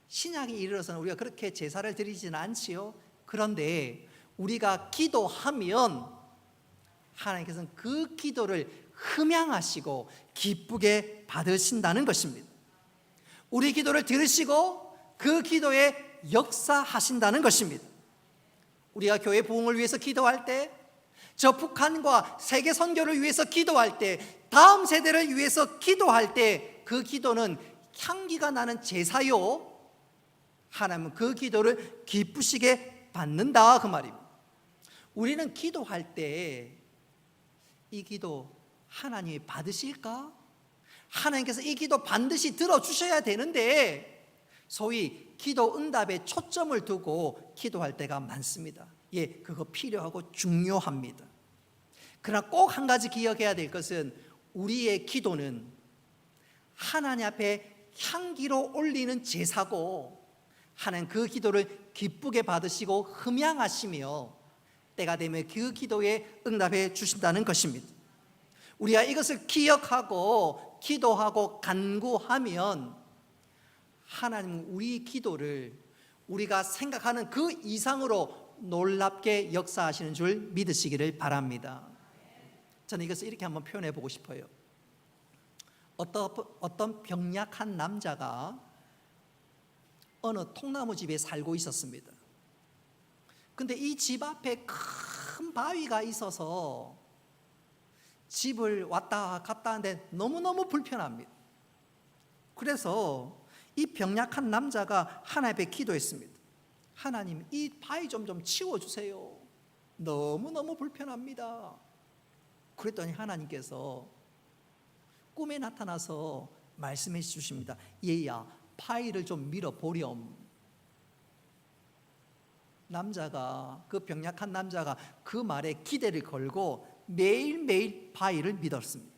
신약에 이르러서는 우리가 그렇게 제사를 드리지는 않지요. 그런데 우리가 기도하면 하나님께서는 그 기도를 흠양하시고 기쁘게 받으신다는 것입니다. 우리 기도를 들으시고 그 기도에 역사하신다는 것입니다. 우리가 교회 부흥을 위해서 기도할 때, 저 북한과 세계 선교를 위해서 기도할 때, 다음 세대를 위해서 기도할 때 그 기도는 향기가 나는 제사요, 하나님은 그 기도를 기쁘시게 받는다 그 말입니다. 우리는 기도할 때 이 기도 하나님이 받으실까? 하나님께서 이 기도 반드시 들어주셔야 되는데 소위 기도 응답에 초점을 두고 기도할 때가 많습니다. 예, 그거 필요하고 중요합니다. 그러나 꼭 한 가지 기억해야 될 것은 우리의 기도는 하나님 앞에 향기로 올리는 제사고 하나님 그 기도를 기쁘게 받으시고 흠양하시며 때가 되면 그 기도에 응답해 주신다는 것입니다. 우리가 이것을 기억하고 기도하고 간구하면 하나님은 우리 기도를 우리가 생각하는 그 이상으로 놀랍게 역사하시는 줄 믿으시기를 바랍니다. 저는 이것을 이렇게 한번 표현해 보고 싶어요. 어떤 병약한 남자가 어느 통나무 집에 살고 있었습니다. 근데 이 집 앞에 큰 바위가 있어서 집을 왔다 갔다 하는데 너무너무 불편합니다. 그래서 이 병약한 남자가 하나님 앞에 기도했습니다. 하나님, 이 바위 좀 치워주세요. 너무너무 불편합니다. 그랬더니 하나님께서 꿈에 나타나서 말씀해 주십니다. 얘야, 바위를 좀 밀어보렴. 남자가, 그 병약한 남자가 그 말에 기대를 걸고 매일매일 바위를 밀었습니다.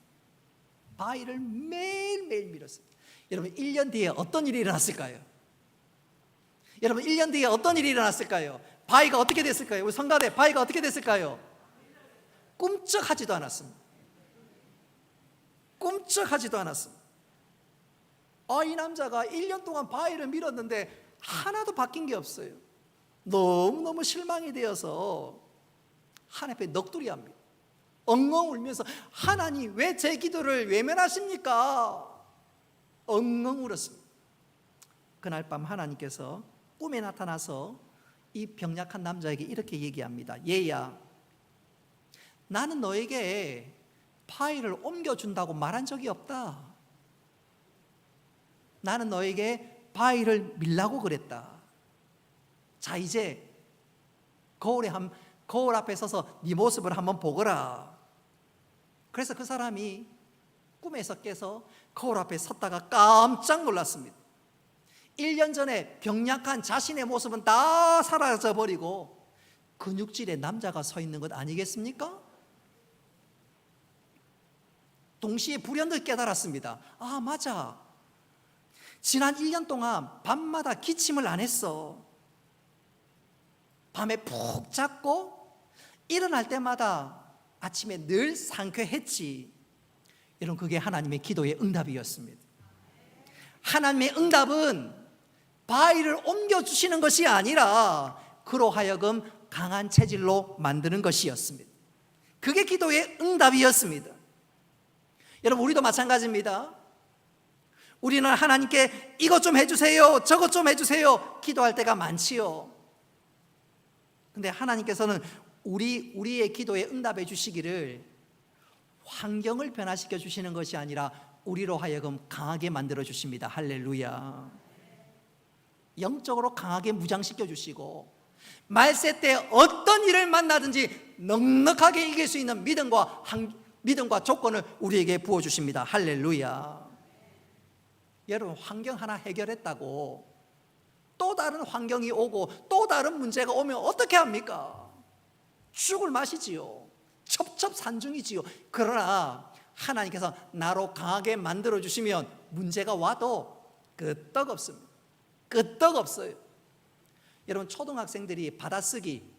바위를 매일매일 밀었습니다. 여러분, 1년 뒤에 어떤 일이 일어났을까요? 여러분, 1년 뒤에 어떤 일이 일어났을까요? 바위가 어떻게 됐을까요? 우리 성가대 바위가 어떻게 됐을까요? 꿈쩍하지도 않았습니다. 꿈쩍하지도 않았습니다. 이 남자가 1년 동안 바위를 밀었는데 하나도 바뀐 게 없어요. 너무너무 실망이 되어서 하나님 앞에 넋두리합니다. 엉엉 울면서 하나님, 왜 제 기도를 외면하십니까? 엉엉 울었습니다. 그날 밤 하나님께서 꿈에 나타나서 이 병약한 남자에게 이렇게 얘기합니다. 얘야, 나는 너에게 바위를 옮겨준다고 말한 적이 없다. 나는 너에게 바위를 밀라고 그랬다. 자, 이제 거울 앞에 서서 네 모습을 한번 보거라. 그래서 그 사람이 꿈에서 깨서 거울 앞에 섰다가 깜짝 놀랐습니다. 1년 전에 병약한 자신의 모습은 다 사라져버리고 근육질의 남자가 서 있는 것 아니겠습니까? 동시에 불현듯 깨달았습니다. 아, 맞아. 지난 1년 동안 밤마다 기침을 안 했어. 밤에 푹 잤고 일어날 때마다 아침에 늘 상쾌했지. 여러분, 그게 하나님의 기도의 응답이었습니다. 하나님의 응답은 바위를 옮겨주시는 것이 아니라 그로 하여금 강한 체질로 만드는 것이었습니다. 그게 기도의 응답이었습니다. 여러분, 우리도 마찬가지입니다. 우리는 하나님께 이것 좀 해주세요, 저것 좀 해주세요 기도할 때가 많지요. 근데 하나님께서는 우리의 기도에 응답해 주시기를 환경을 변화시켜 주시는 것이 아니라 우리로 하여금 강하게 만들어 주십니다. 할렐루야. 영적으로 강하게 무장시켜 주시고 말세 때 어떤 일을 만나든지 넉넉하게 이길 수 있는 믿음과 조건을 우리에게 부어주십니다. 할렐루야. 여러분, 환경 하나 해결했다고 또 다른 환경이 오고 또 다른 문제가 오면 어떻게 합니까? 죽을 맛이지요. 첩첩산중이지요. 그러나 하나님께서 나로 강하게 만들어 주시면 문제가 와도 끄떡없습니다. 끄떡없어요. 여러분, 초등학생들이 받아쓰기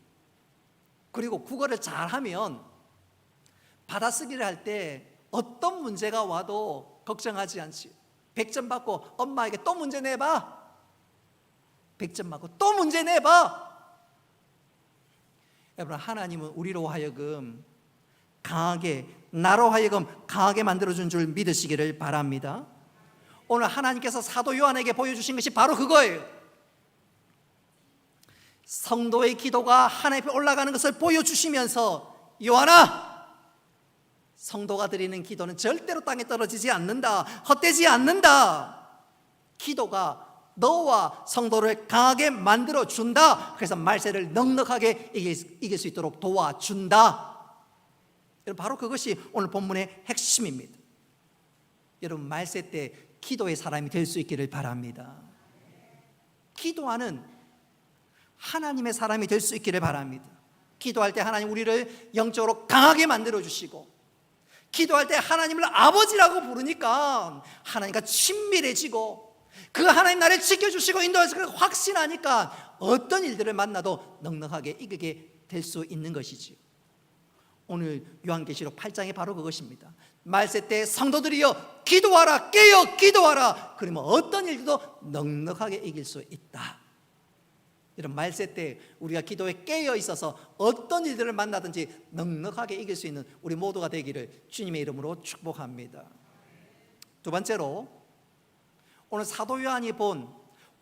그리고 국어를 잘하면 받아쓰기를 할 때 어떤 문제가 와도 걱정하지 않지. 100점 받고 엄마에게 또 문제 내봐. 100점 받고 또 문제 내봐. 여러분, 하나님은 우리로 하여금 나로 하여금 강하게 만들어준 줄 믿으시기를 바랍니다. 오늘 하나님께서 사도 요한에게 보여주신 것이 바로 그거예요. 성도의 기도가 하나님 앞에 올라가는 것을 보여주시면서, 요한아, 성도가 드리는 기도는 절대로 땅에 떨어지지 않는다. 헛되지 않는다. 기도가 너와 성도를 강하게 만들어준다. 그래서 말세를 넉넉하게 이길 수 있도록 도와준다. 여러분, 바로 그것이 오늘 본문의 핵심입니다. 여러분, 말세 때 기도의 사람이 될 수 있기를 바랍니다. 기도하는 하나님의 사람이 될 수 있기를 바랍니다. 기도할 때 하나님 우리를 영적으로 강하게 만들어주시고, 기도할 때 하나님을 아버지라고 부르니까 하나님과 친밀해지고, 그 하나님 나를 지켜주시고 인도하시고 확신하니까 어떤 일들을 만나도 넉넉하게 이기게 될 수 있는 것이지요. 오늘 요한계시록 8장이 바로 그것입니다. 말세 때 성도들이여 기도하라, 깨어 기도하라. 그러면 어떤 일도 넉넉하게 이길 수 있다. 이런 말세 때 우리가 기도에 깨어 있어서 어떤 일들을 만나든지 넉넉하게 이길 수 있는 우리 모두가 되기를 주님의 이름으로 축복합니다. 두 번째로, 오늘 사도 요한이 본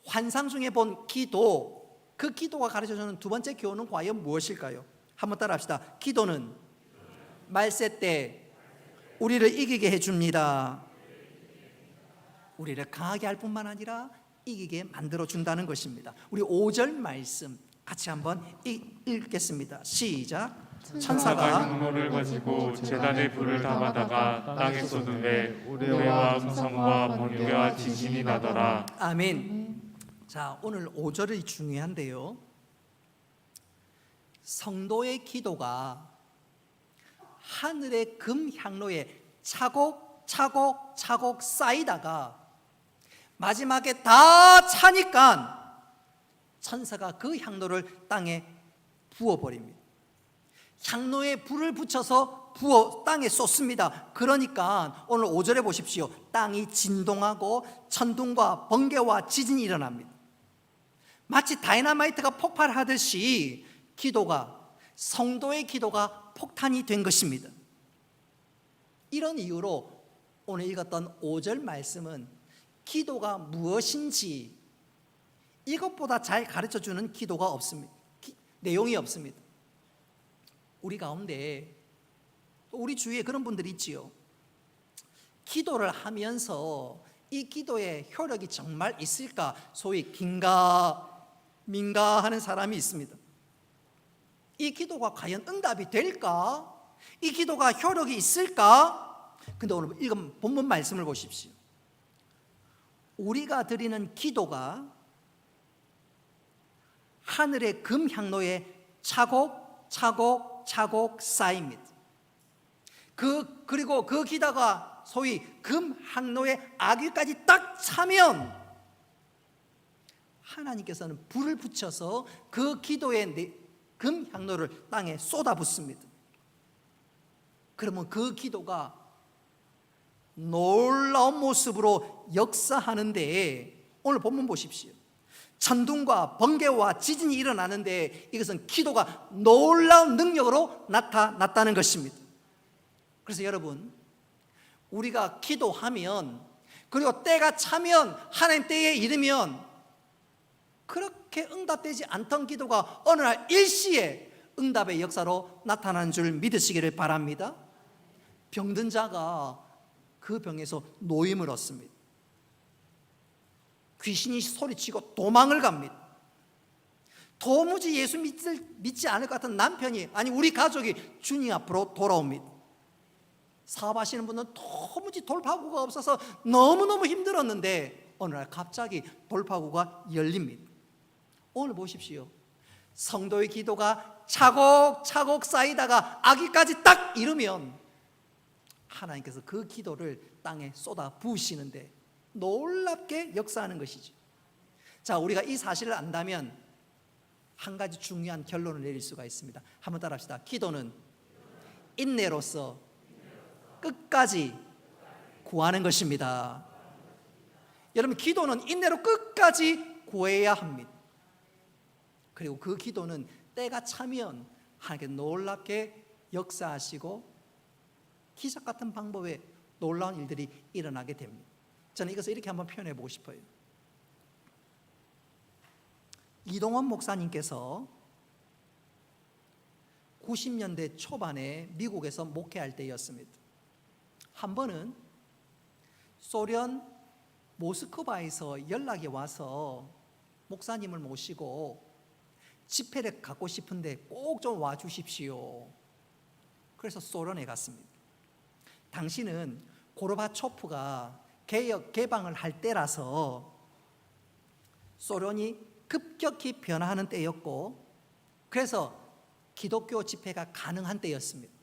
환상 중에 본 기도, 그 기도가 가르쳐주는 두 번째 교훈은 과연 무엇일까요? 한번 따라합시다. 기도는 말세 때 우리를 이기게 해줍니다. 우리를 강하게 할 뿐만 아니라 이기게 만들어준다는 것입니다. 우리 5절 말씀 같이 한번 읽겠습니다. 시작. 천사가 흉노를 가지고 제단의 불을 담아다가 땅에 쏟음에 우레와 음성과 번개와 지진이 나더라. 아멘. 자, 오늘 5절이 중요한데요, 성도의 기도가 하늘의 금 향로에 차곡차곡 쌓이다가 마지막에 다 차니까 천사가 그 향로를 땅에 부어버립니다. 향로에 불을 붙여서 땅에 쏟습니다. 그러니까 오늘 5절에 보십시오. 땅이 진동하고 천둥과 번개와 지진이 일어납니다. 마치 다이너마이트가 폭발하듯이 성도의 기도가 폭탄이 된 것입니다. 이런 이유로 오늘 읽었던 5절 말씀은 기도가 무엇인지 이것보다 잘 가르쳐주는 기도가 없습니다. 내용이 없습니다. 우리 가운데, 우리 주위에 그런 분들이 있지요. 기도를 하면서 이 기도의 효력이 정말 있을까, 소위 긴가민가 하는 사람이 있습니다. 이 기도가 과연 응답이 될까? 이 기도가 효력이 있을까? 근데 오늘 읽은 본문 말씀을 보십시오. 우리가 드리는 기도가 하늘의 금 향로에 차곡 쌓입니다. 그리고 그 기도가 소위 금 향로의 아귀까지 딱 차면 하나님께서는 불을 붙여서 그 기도의 금 향로를 땅에 쏟아붓습니다. 그러면 그 기도가 놀라운 모습으로 역사하는데, 오늘 본문 보십시오. 천둥과 번개와 지진이 일어나는데 이것은 기도가 놀라운 능력으로 나타났다는 것입니다. 그래서 여러분, 우리가 기도하면, 그리고 때가 차면, 하나님 때에 이르면 그렇게 응답되지 않던 기도가 어느 날 일시에 응답의 역사로 나타나는 줄 믿으시기를 바랍니다. 병든 자가 그 병에서 노임을 얻습니다. 귀신이 소리치고 도망을 갑니다. 도무지 예수 믿지 않을 것 같은 남편이, 아니 우리 가족이 주님 앞으로 돌아옵니다. 사업하시는 분은 도무지 돌파구가 없어서 너무너무 힘들었는데 어느 날 갑자기 돌파구가 열립니다. 오늘 보십시오. 성도의 기도가 차곡차곡 쌓이다가 아기까지 딱 이르면 하나님께서 그 기도를 땅에 쏟아 부으시는데 놀랍게 역사하는 것이죠. 자, 우리가 이 사실을 안다면 한 가지 중요한 결론을 내릴 수가 있습니다. 한번 따라합시다. 기도는 인내로서 끝까지 구하는 것입니다. 여러분, 기도는 인내로 끝까지 구해야 합니다. 그리고 그 기도는 때가 차면 하나님께 놀랍게 역사하시고 기적 같은 방법의 놀라운 일들이 일어나게 됩니다. 저는 이것을 이렇게 한번 표현해 보고 싶어요. 이동원 목사님께서 90년대 초반에 미국에서 목회할 때였습니다. 한 번은 소련 모스크바에서 연락이 와서 목사님을 모시고 집회를 갖고 싶은데 꼭 좀 와주십시오. 그래서 소련에 갔습니다. 당시는 고르바초프가 개혁 개방을 할 때라서 소련이 급격히 변화하는 때였고, 그래서 기독교 집회가 가능한 때였습니다.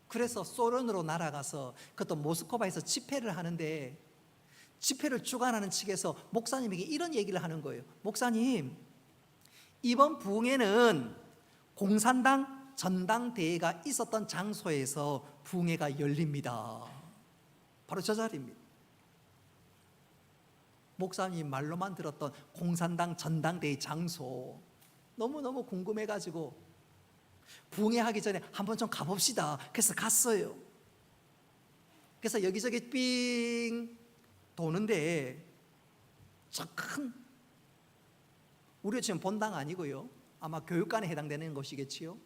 그래서 소련으로 날아가서 그것도 모스크바에서 집회를 하는데, 집회를 주관하는 측에서 목사님에게 이런 얘기를 하는 거예요. 목사님, 이번 부흥회는 공산당 전당대회가 있었던 장소에서 부흥회가 열립니다. 바로 저 자리입니다. 목사님 말로만 들었던 공산당 전당대회 장소 너무너무 궁금해가지고 부흥회 하기 전에 한번 좀 가봅시다. 그래서 갔어요. 그래서 여기저기 삥 도는데 저 큰, 우리가 지금 본당 아니고요, 아마 교육관에 해당되는 것이겠지요.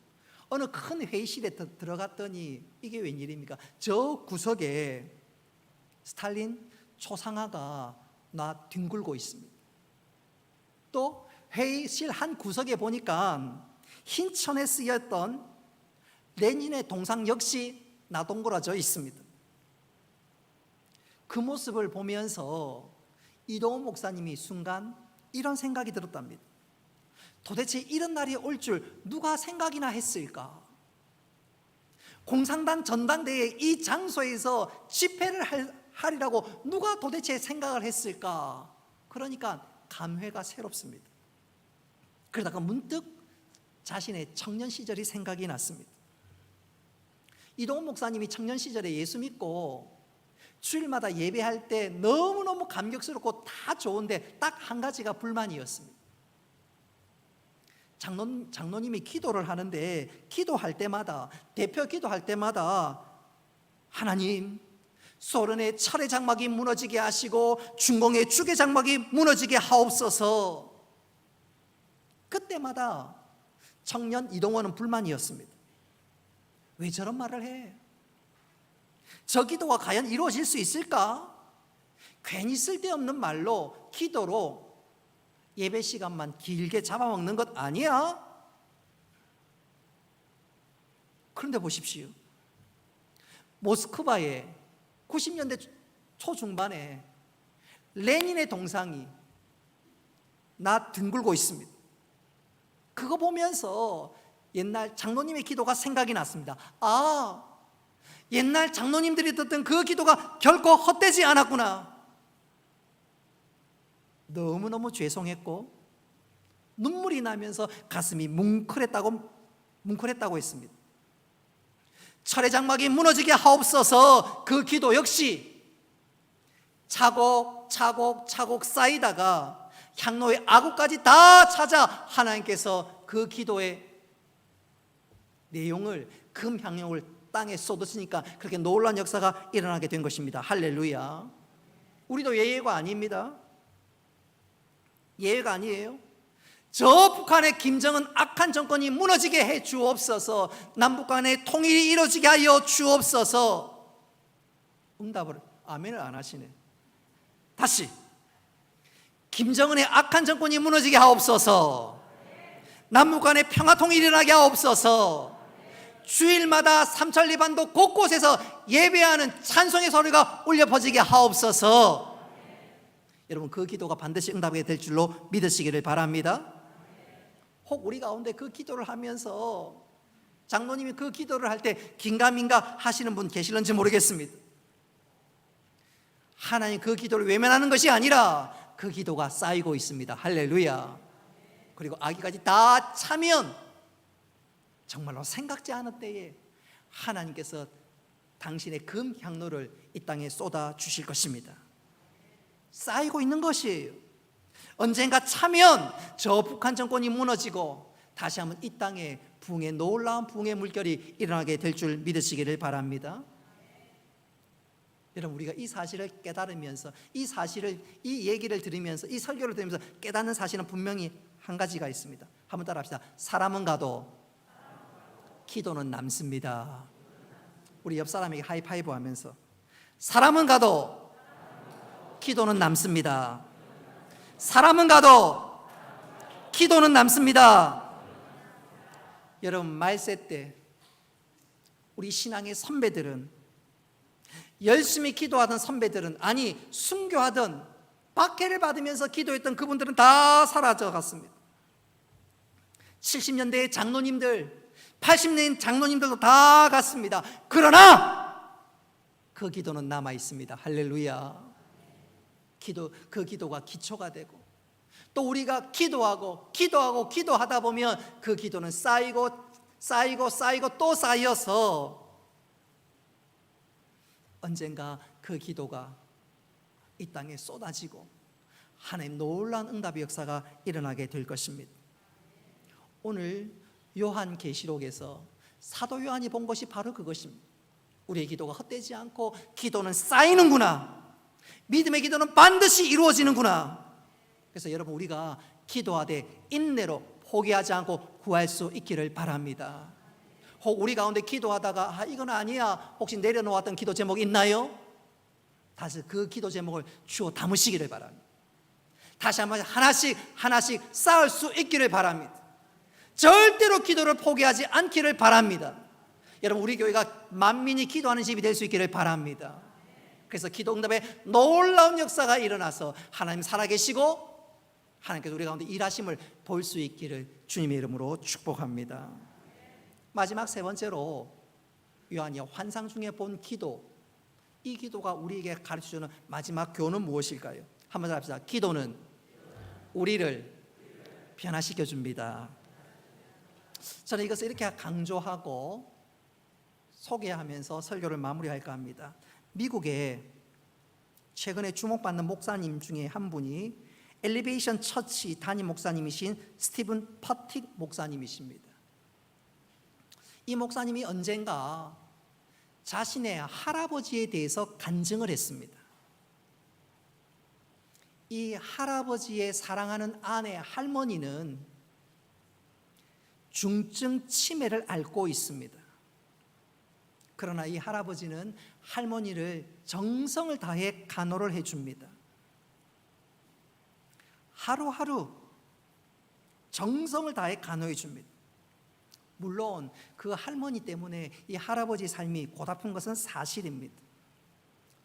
어느 큰 회의실에 들어갔더니 이게 웬일입니까? 저 구석에 스탈린 초상화가 나 뒹굴고 있습니다. 또 회의실 한 구석에 보니까 흰 천에 쓰였던 레닌의 동상 역시 나동그라져 있습니다. 그 모습을 보면서 이동원 목사님이 순간 이런 생각이 들었답니다. 도대체 이런 날이 올 줄 누가 생각이나 했을까? 공산당 전당대회 이 장소에서 집회를 하리라고 누가 도대체 생각을 했을까? 그러니까 감회가 새롭습니다. 그러다가 문득 자신의 청년 시절이 생각이 났습니다. 이동원 목사님이 청년 시절에 예수 믿고 주일마다 예배할 때 너무너무 감격스럽고 다 좋은데 딱 한 가지가 불만이었습니다. 장로님이 기도를 하는데 기도할 때마다, 대표 기도할 때마다 하나님, 소련의 철의 장막이 무너지게 하시고 중공의 주계 장막이 무너지게 하옵소서. 그때마다 청년 이동원은 불만이었습니다. 왜 저런 말을 해? 저 기도가 과연 이루어질 수 있을까? 괜히 쓸데없는 말로 기도로 예배 시간만 길게 잡아먹는 것 아니야? 그런데 보십시오. 모스크바에 90년대 초중반에 레닌의 동상이 나 뒹굴고 있습니다. 그거 보면서 옛날 장로님의 기도가 생각이 났습니다. 아, 옛날 장로님들이 듣던 그 기도가 결코 헛되지 않았구나. 너무너무 죄송했고 눈물이 나면서 가슴이 뭉클했다고 했습니다. 철의 장막이 무너지게 하옵소서. 그 기도 역시 차곡차곡 쌓이다가 향로의 아구까지 다 찾아 하나님께서 그 기도의 내용을, 금향용을 땅에 쏟으시니까 그렇게 놀라운 역사가 일어나게 된 것입니다. 할렐루야. 우리도 예외가 아닙니다. 예외가 아니에요. 저 북한의 김정은 악한 정권이 무너지게 해 주옵소서. 남북 간의 통일이 이루어지게 하여 주옵소서. 응답을, 아멘을 안 하시네. 다시, 김정은의 악한 정권이 무너지게 하옵소서. 남북 간의 평화 통일이 일어나게 하옵소서. 주일마다 삼천리반도 곳곳에서 예배하는 찬송의 소리가 울려 퍼지게 하옵소서. 여러분, 그 기도가 반드시 응답하게 될 줄로 믿으시기를 바랍니다. 혹 우리 가운데 그 기도를 하면서 장로님이 그 기도를 할 때 긴가민가 하시는 분 계실는지 모르겠습니다. 하나님 그 기도를 외면하는 것이 아니라 그 기도가 쌓이고 있습니다. 할렐루야. 그리고 아기까지 다 차면 정말로 생각지 않은 때에 하나님께서 당신의 금 향로를 이 땅에 쏟아 주실 것입니다. 쌓이고 있는 것이에요. 언젠가 차면 저 북한 정권이 무너지고 다시 한번 이 땅에 부흥의 놀라운 부흥의 물결이 일어나게 될 줄 믿으시기를 바랍니다. 여러분, 우리가 이 사실을 깨달으면서 이 얘기를 들으면서 이 설교를 들으면서 깨닫는 사실은 분명히 한 가지가 있습니다. 한번 따라합시다. 사람은 가도 기도는 남습니다. 우리 옆 사람에게 하이파이브 하면서 사람은 가도 기도는 남습니다. 사람은 가도 기도는 남습니다. 여러분, 말세 때 우리 신앙의 선배들은, 열심히 기도하던 선배들은, 아니 순교하던 박해를 받으면서 기도했던 그분들은 다 사라져 갔습니다. 70년대의 장로님들, 80년대 장로님들도 다 갔습니다. 그러나 그 기도는 남아 있습니다. 할렐루야. 그 기도가 기초가 되고, 또 우리가 기도하다 보면 그 기도는 쌓이고 또 쌓여서 언젠가 그 기도가 이 땅에 쏟아지고 하나님 놀라운 응답의 역사가 일어나게 될 것입니다. 오늘 요한계시록에서 사도 요한이 본 것이 바로 그것입니다. 우리의 기도가 헛되지 않고 기도는 쌓이는구나, 믿음의 기도는 반드시 이루어지는구나. 그래서 여러분, 우리가 기도하되 인내로 포기하지 않고 구할 수 있기를 바랍니다. 혹 우리 가운데 기도하다가 이건 아니야, 혹시 내려놓았던 기도 제목 있나요? 다시 그 기도 제목을 주워 담으시기를 바랍니다. 다시 한번 하나씩 쌓을 수 있기를 바랍니다. 절대로 기도를 포기하지 않기를 바랍니다. 여러분, 우리 교회가 만민이 기도하는 집이 될 수 있기를 바랍니다. 그래서 기도 응답의 놀라운 역사가 일어나서 하나님 살아계시고 하나님께서 우리 가운데 일하심을 볼 수 있기를 주님의 이름으로 축복합니다. 마지막 세 번째로 요한이 환상 중에 본 기도, 이 기도가 우리에게 가르쳐주는 마지막 교훈은 무엇일까요? 한번 합시다. 기도는 우리를 변화시켜 줍니다. 저는 이것을 이렇게 강조하고 소개하면서 설교를 마무리할까 합니다. 미국에 최근에 주목받는 목사님 중에 한 분이 엘리베이션 처치 담임 목사님이신 스티븐 퍼틱 목사님이십니다. 이 목사님이 언젠가 자신의 할아버지에 대해서 간증을 했습니다. 이 할아버지의 사랑하는 아내 할머니는 중증 치매를 앓고 있습니다. 그러나 이 할아버지는 할머니를 정성을 다해 간호를 해줍니다. 하루하루 정성을 다해 간호해 줍니다. 물론 그 할머니 때문에 이 할아버지 삶이 고달픈 것은 사실입니다.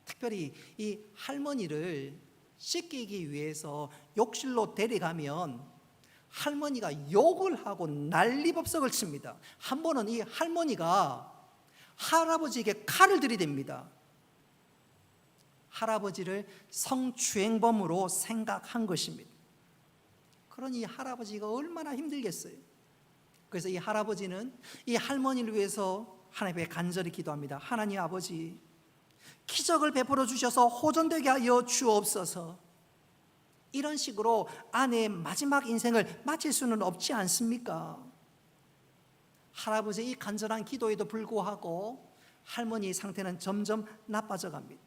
특별히 이 할머니를 씻기기 위해서 욕실로 데려가면 할머니가 욕을 하고 난리법석을 칩니다. 한 번은 이 할머니가 할아버지에게 칼을 들이댑니다. 할아버지를 성추행범으로 생각한 것입니다. 그러니 할아버지가 얼마나 힘들겠어요. 그래서 이 할아버지는 이 할머니를 위해서 하나님께 간절히 기도합니다. 하나님 아버지, 기적을 베풀어 주셔서 호전되게 하여 주옵소서. 이런 식으로 아내의 마지막 인생을 마칠 수는 없지 않습니까? 할아버지의 이 간절한 기도에도 불구하고 할머니의 상태는 점점 나빠져 갑니다.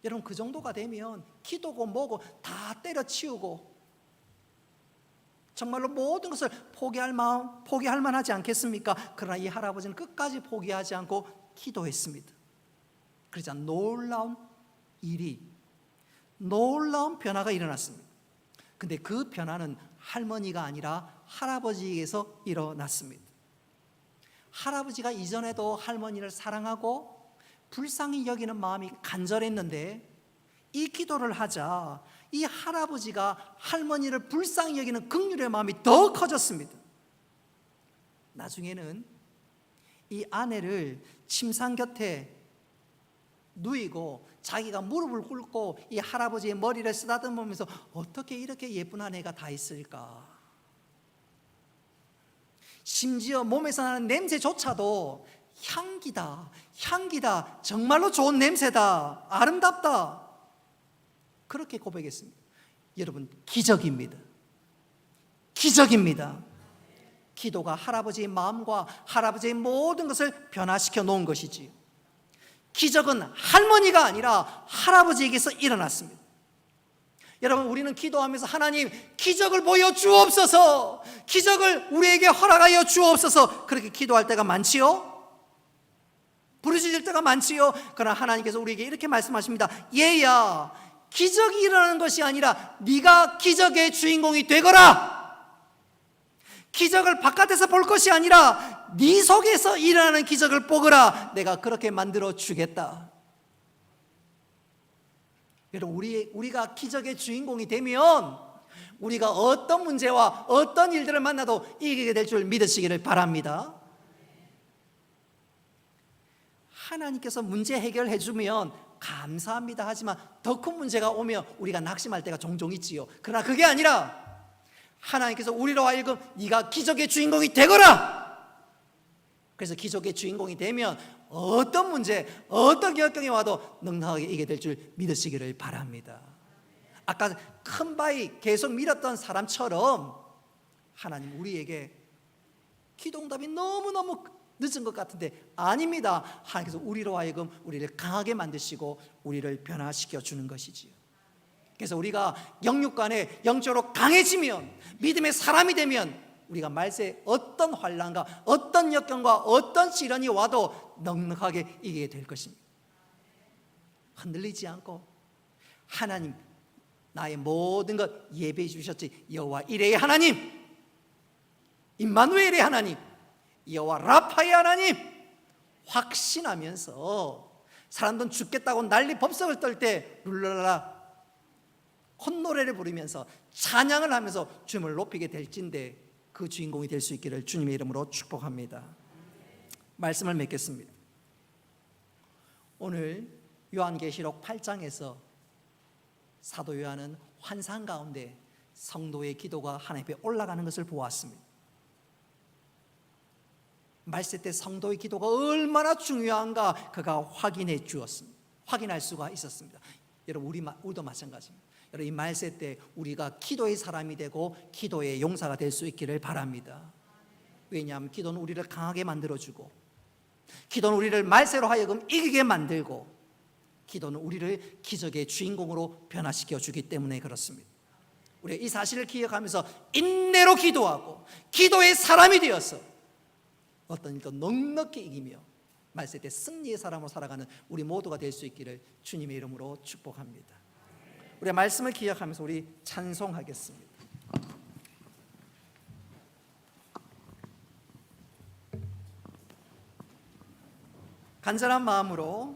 여러분, 그 정도가 되면 기도고 뭐고 다 때려치우고 정말로 모든 것을 포기할 만하지 않겠습니까? 그러나 이 할아버지는 끝까지 포기하지 않고 기도했습니다. 그러자 놀라운 변화가 일어났습니다. 근데 그 변화는 할머니가 아니라 할아버지에게서 일어났습니다. 할아버지가 이전에도 할머니를 사랑하고 불쌍히 여기는 마음이 간절했는데 이 기도를 하자 이 할아버지가 할머니를 불쌍히 여기는 긍휼의 마음이 더 커졌습니다. 나중에는 이 아내를 침상 곁에 누이고 자기가 무릎을 꿇고 이 할아버지의 머리를 쓰다듬으면서 어떻게 이렇게 예쁜 아내가 다 있을까? 심지어 몸에서 나는 냄새조차도 향기다, 향기다, 정말로 좋은 냄새다, 아름답다, 그렇게 고백했습니다. 여러분, 기적입니다. 기적입니다. 기도가 할아버지의 마음과 할아버지의 모든 것을 변화시켜 놓은 것이지요. 기적은 할머니가 아니라 할아버지에게서 일어났습니다. 여러분, 우리는 기도하면서 하나님 기적을 보여 주옵소서, 기적을 우리에게 허락하여 주옵소서, 그렇게 기도할 때가 많지요. 부르짖을 때가 많지요. 그러나 하나님께서 우리에게 이렇게 말씀하십니다. 얘야, 기적이 일어나는 것이 아니라 네가 기적의 주인공이 되거라. 기적을 바깥에서 볼 것이 아니라 네 속에서 일어나는 기적을 보거라. 내가 그렇게 만들어 주겠다. 여러분, 우리가 기적의 주인공이 되면 우리가 어떤 문제와 어떤 일들을 만나도 이기게 될 줄 믿으시기를 바랍니다. 하나님께서 문제 해결해 주면 감사합니다 하지만 더 큰 문제가 오면 우리가 낙심할 때가 종종 있지요. 그러나 그게 아니라 하나님께서 우리로 하여금 네가 기적의 주인공이 되거라. 그래서 기적의 주인공이 되면 어떤 문제, 어떤 역경이 와도 넉넉하게 이기게 될 줄 믿으시기를 바랍니다. 아까 큰 바위 계속 밀었던 사람처럼 하나님 우리에게 기도응답이 너무너무 늦은 것 같은데 아닙니다. 하나님께서 우리로 하여금 우리를 강하게 만드시고 우리를 변화시켜 주는 것이지요. 그래서 우리가 영육간에 영적으로 강해지면, 믿음의 사람이 되면 우리가 말세 어떤 환난과 어떤 역경과 어떤 시련이 와도 넉넉하게 이기게 될 것입니다. 흔들리지 않고 하나님 나의 모든 것 예배해 주셨지. 여호와 이레의 하나님, 임마누엘의 하나님, 여호와 라파의 하나님 확신하면서, 사람들은 죽겠다고 난리 법석을 떨 때 룰라라 콧노래를 부르면서 찬양을 하면서 주님을 높이게 될진데 그 주인공이 될 수 있기를 주님의 이름으로 축복합니다. 말씀을 맺겠습니다. 오늘 요한계시록 8장에서 사도 요한은 환상 가운데 성도의 기도가 하나님 앞에 올라가는 것을 보았습니다. 말세 때 성도의 기도가 얼마나 중요한가 그가 확인해 주었습니다. 확인할 수가 있었습니다. 여러분, 우리도 마찬가지입니다. 여러분, 이 말세 때 우리가 기도의 사람이 되고 기도의 용사가 될 수 있기를 바랍니다. 왜냐하면 기도는 우리를 강하게 만들어주고, 기도는 우리를 말세로 하여금 이기게 만들고, 기도는 우리를 기적의 주인공으로 변화시켜 주기 때문에 그렇습니다. 우리가 이 사실을 기억하면서 인내로 기도하고 기도의 사람이 되어서 어떤 일도 넉넉히 이기며 말세 때 승리의 사람으로 살아가는 우리 모두가 될 수 있기를 주님의 이름으로 축복합니다. 우리가 말씀을 기억하면서 우리 찬송하겠습니다. 간절한 마음으로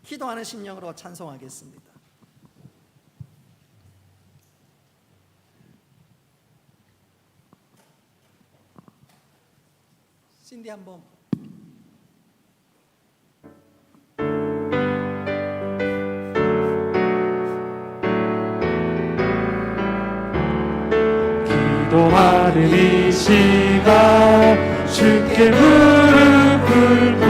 기도하는 심령으로 찬송하겠습니다. 신디 한번. 기도하는 이 시간 주께 무릎 꿇고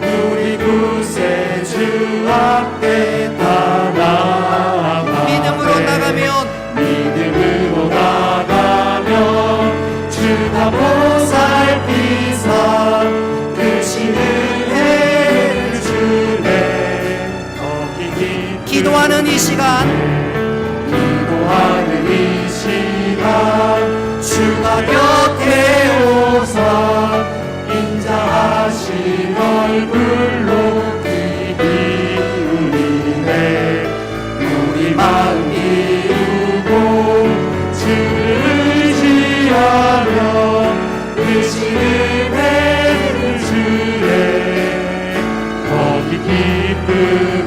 우리 구세주 앞에 다 나아가 믿음으로 나가면 주가 보살피사 크신 은혜를 주네. 기도하는 이 시간, 기도하는 이 시간 주가 곁에 오사 인자하신 얼굴로 귀 기울이네. 우리 마음 이루고 주를 의지하며 크신 은혜를 주네. 거기 기쁨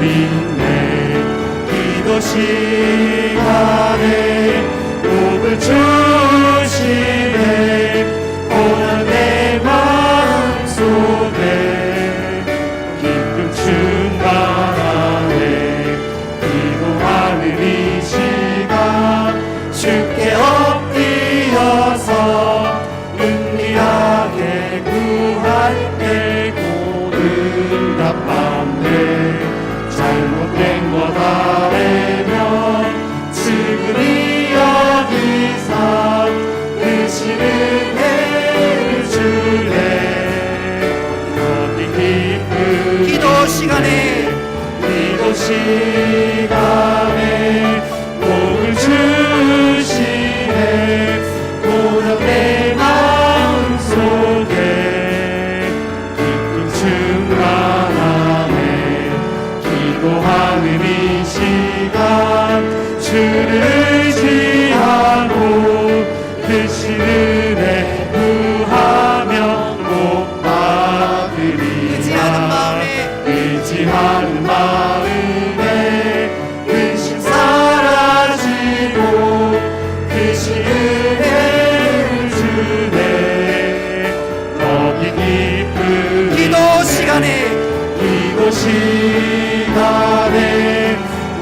있네. 기도 시간에 복을 주시네. 오늘 내 마음속 기도 시간에 기도 시간에 복을 주시네 고난 내 마음속에 기쁨 충만하네 기도하는 이 시간 주를 의지하고 크신 은혜 구하며 복 받으리라 의지하는 마음에 근심 사라지고 크신 은혜를 주네 거기 기쁨 기도 시간에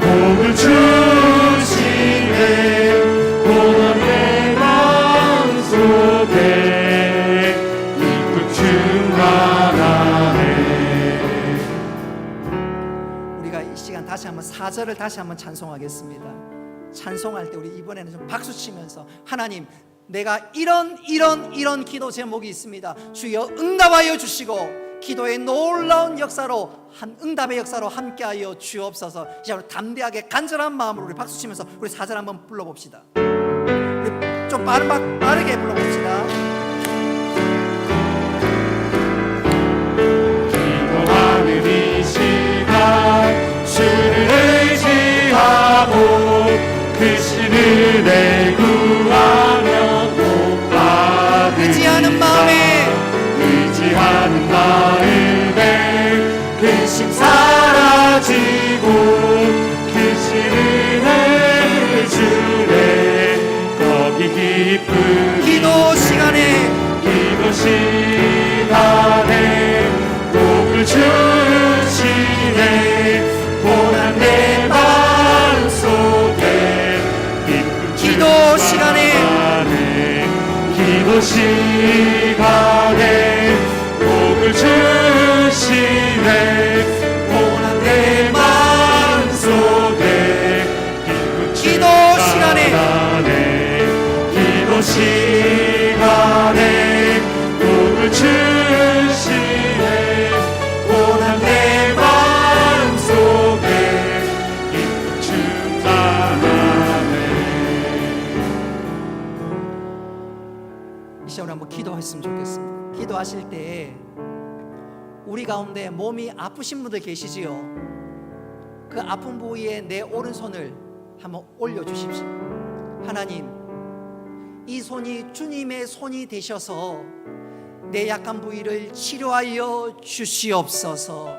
복을 주시네 고난 내 마음속에 기쁨 충만하네. 우리가 이 시간 다시 한번 4절을 다시 한번 찬송하겠습니다. 찬송할 때 우리 이번에는 좀 박수 치면서 하나님 내가 이런 기도 제목이 있습니다. 주여 응답하여 주시고 기도의 놀라운 역사로 응답의 역사로 함께하여 주옵소서. 이제 우리 담대하게 간절한 마음으로 우리 박수 치면서 우리 4절 한번 불러봅시다. 우리 좀 빠르게 불러봅시다. 기도하는 이 시간 주를 의지하고 크신 은혜 구하며 복 받으리라 의지하는 마음에 근심 사라지고 크신 은혜를 주네 거기 기쁨 기도 시간에 복을 주시네 고난 내 마음속에 기쁨 기도 시간에 복을 주시네 고난 내 마음속에 기도 시간에 복을 주시네 고난 내 마음속에 기쁨 충만하네. 이 시간에 한번 기도했으면 좋겠습니다. 기도하실 때 우리 가운데 몸이 아프신 분들 계시지요? 그 아픈 부위에 내 오른손을 한번 올려주십시오. 하나님, 이 손이 주님의 손이 되셔서 내 약한 부위를 치료하여 주시옵소서.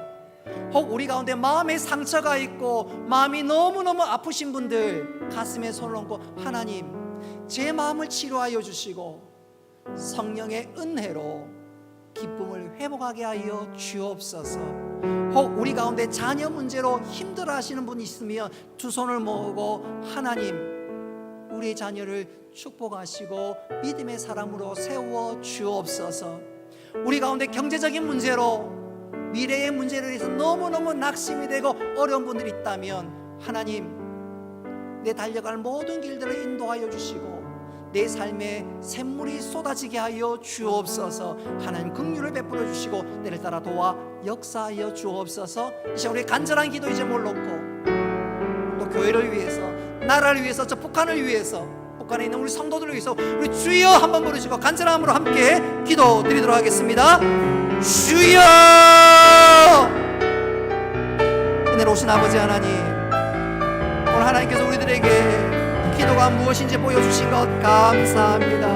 혹 우리 가운데 마음에 상처가 있고 마음이 너무너무 아프신 분들 가슴에 손을 얹고 하나님, 제 마음을 치료하여 주시고 성령의 은혜로 기쁨을 회복하게 하여 주옵소서. 혹 우리 가운데 자녀 문제로 힘들어하시는 분이 있으면 두 손을 모으고 하나님, 우리의 자녀를 축복하시고 믿음의 사람으로 세워 주옵소서. 우리 가운데 경제적인 문제로 미래의 문제를 위해서 너무너무 낙심이 되고 어려운 분들이 있다면 하나님, 내 달려갈 모든 길들을 인도하여 주시고 내 삶에 샘물이 쏟아지게 하여 주옵소서. 하나님 긍휼을 베풀어 주시고 내를 따라 도와 역사하여 주옵소서. 이제 우리 간절한 기도 제목을 놓고 또 교회를 위해서, 나라를 위해서, 저 북한을 위해서, 북한에 있는 우리 성도들을 위해서 우리 주여 한번 부르시고 간절함으로 함께 기도 드리도록 하겠습니다. 주여! 은혜로우신 아버지 하나님, 오늘 하나님께서 우리들에게 기도가 무엇인지 보여주신 것 감사합니다.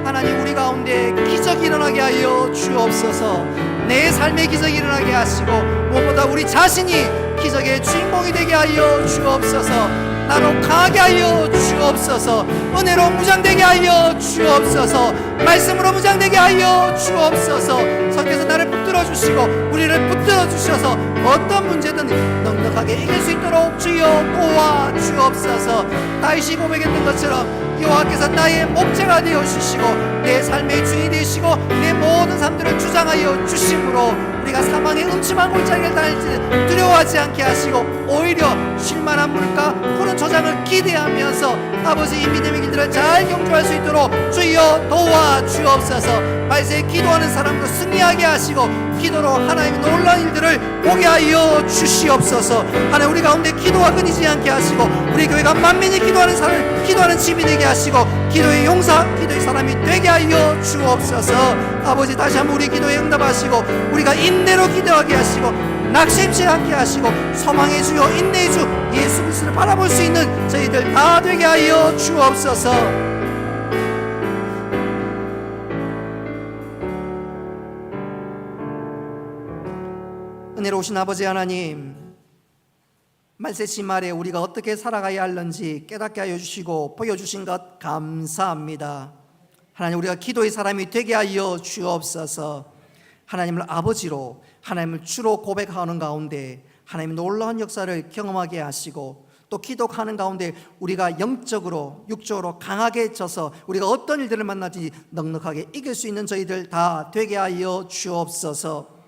하나님, 우리 가운데 기적이 일어나게 하여 주옵소서. 내 삶의 기적이 일어나게 하시고 무엇보다 우리 자신이 기적의 주인공이 되게 하여 주옵소서. 나로 강하게 하여 주옵소서. 은혜로 무장되게 하여 주옵소서. 말씀으로 무장되게 하여 주옵소서. 성께서 나를 붙들어 주시고 우리를 붙들어 주셔서 어떤 문제든 넉넉하게 이길 수 있도록 주여 도와 주옵소서. 다윗이 고백했던 것처럼 여호와께서 나의 목자가 되어 주시고 내 삶의 주인이 되시고 내 모든 삶들을 주장하여 주심으로 우리 우리가 사망의 음침한 골짜기를 다닐지 두려워하지 않게 하시고 오히려 쉴만한 물가 푸른 초장을 기대하면서 아버지 이 믿음의 길들을 잘 경주할 수 있도록 주여 도와주옵소서. 말세에 기도하는 사람도 승리하게 하시고 기도로 하나님의 놀라운 일들을 보게 하여 주시옵소서. 하나님 우리 가운데 기도가 끊이지 않게 하시고 우리 교회가 만민이 기도하는 사람 기도하는 집이 되게 하시고 기도의 용사 기도의 사람이 되게 하여 주옵소서. 아버지 다시 한번 우리 기도에 응답하시고 우리가 인내로 기도하게 하시고 낙심치 않게 하시고 소망의 주요 인내의 주 예수 그리스도를 바라볼 수 있는 저희들 다 되게 하여 주옵소서. 은혜로우신 아버지 하나님, 말세시 말에 우리가 어떻게 살아가야 할는지 깨닫게 하여 주시고 보여주신 것 감사합니다. 하나님 우리가 기도의 사람이 되게 하여 주옵소서. 하나님을 아버지로 하나님을 주로 고백하는 가운데 하나님의 놀라운 역사를 경험하게 하시고 또 기도하는 가운데 우리가 영적으로 육적으로 강하게 져서 우리가 어떤 일들을 만나든지 넉넉하게 이길 수 있는 저희들 다 되게 하여 주옵소서.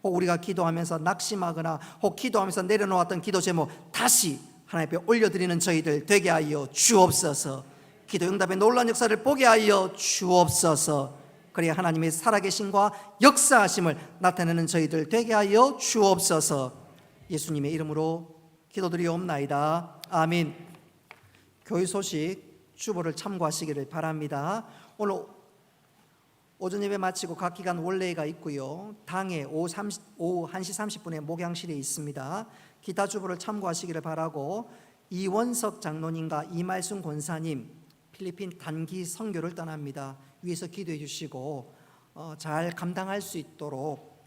혹 우리가 기도하면서 낙심하거나 혹 기도하면서 내려놓았던 기도 제목 다시 하나님 앞에 올려드리는 저희들 되게 하여 주옵소서. 기도 응답의 놀라운 역사를 보게 하여 주옵소서. 그래야 하나님의 살아계심과 역사하심을 나타내는 저희들 되게 하여 주옵소서. 예수님의 이름으로 기도드리옵나이다. 아멘. 교회 소식 주보를 참고하시기를 바랍니다. 오늘 오전 예배 마치고 각 기간 원래가 있고요. 당에 오후 1시 30분에 목양실에 있습니다. 기타 주보를 참고하시기를 바라고 이원석 장로님과 이말순 권사님 필리핀 단기 선교를 떠납니다. 위에서 기도해 주시고 잘 감당할 수 있도록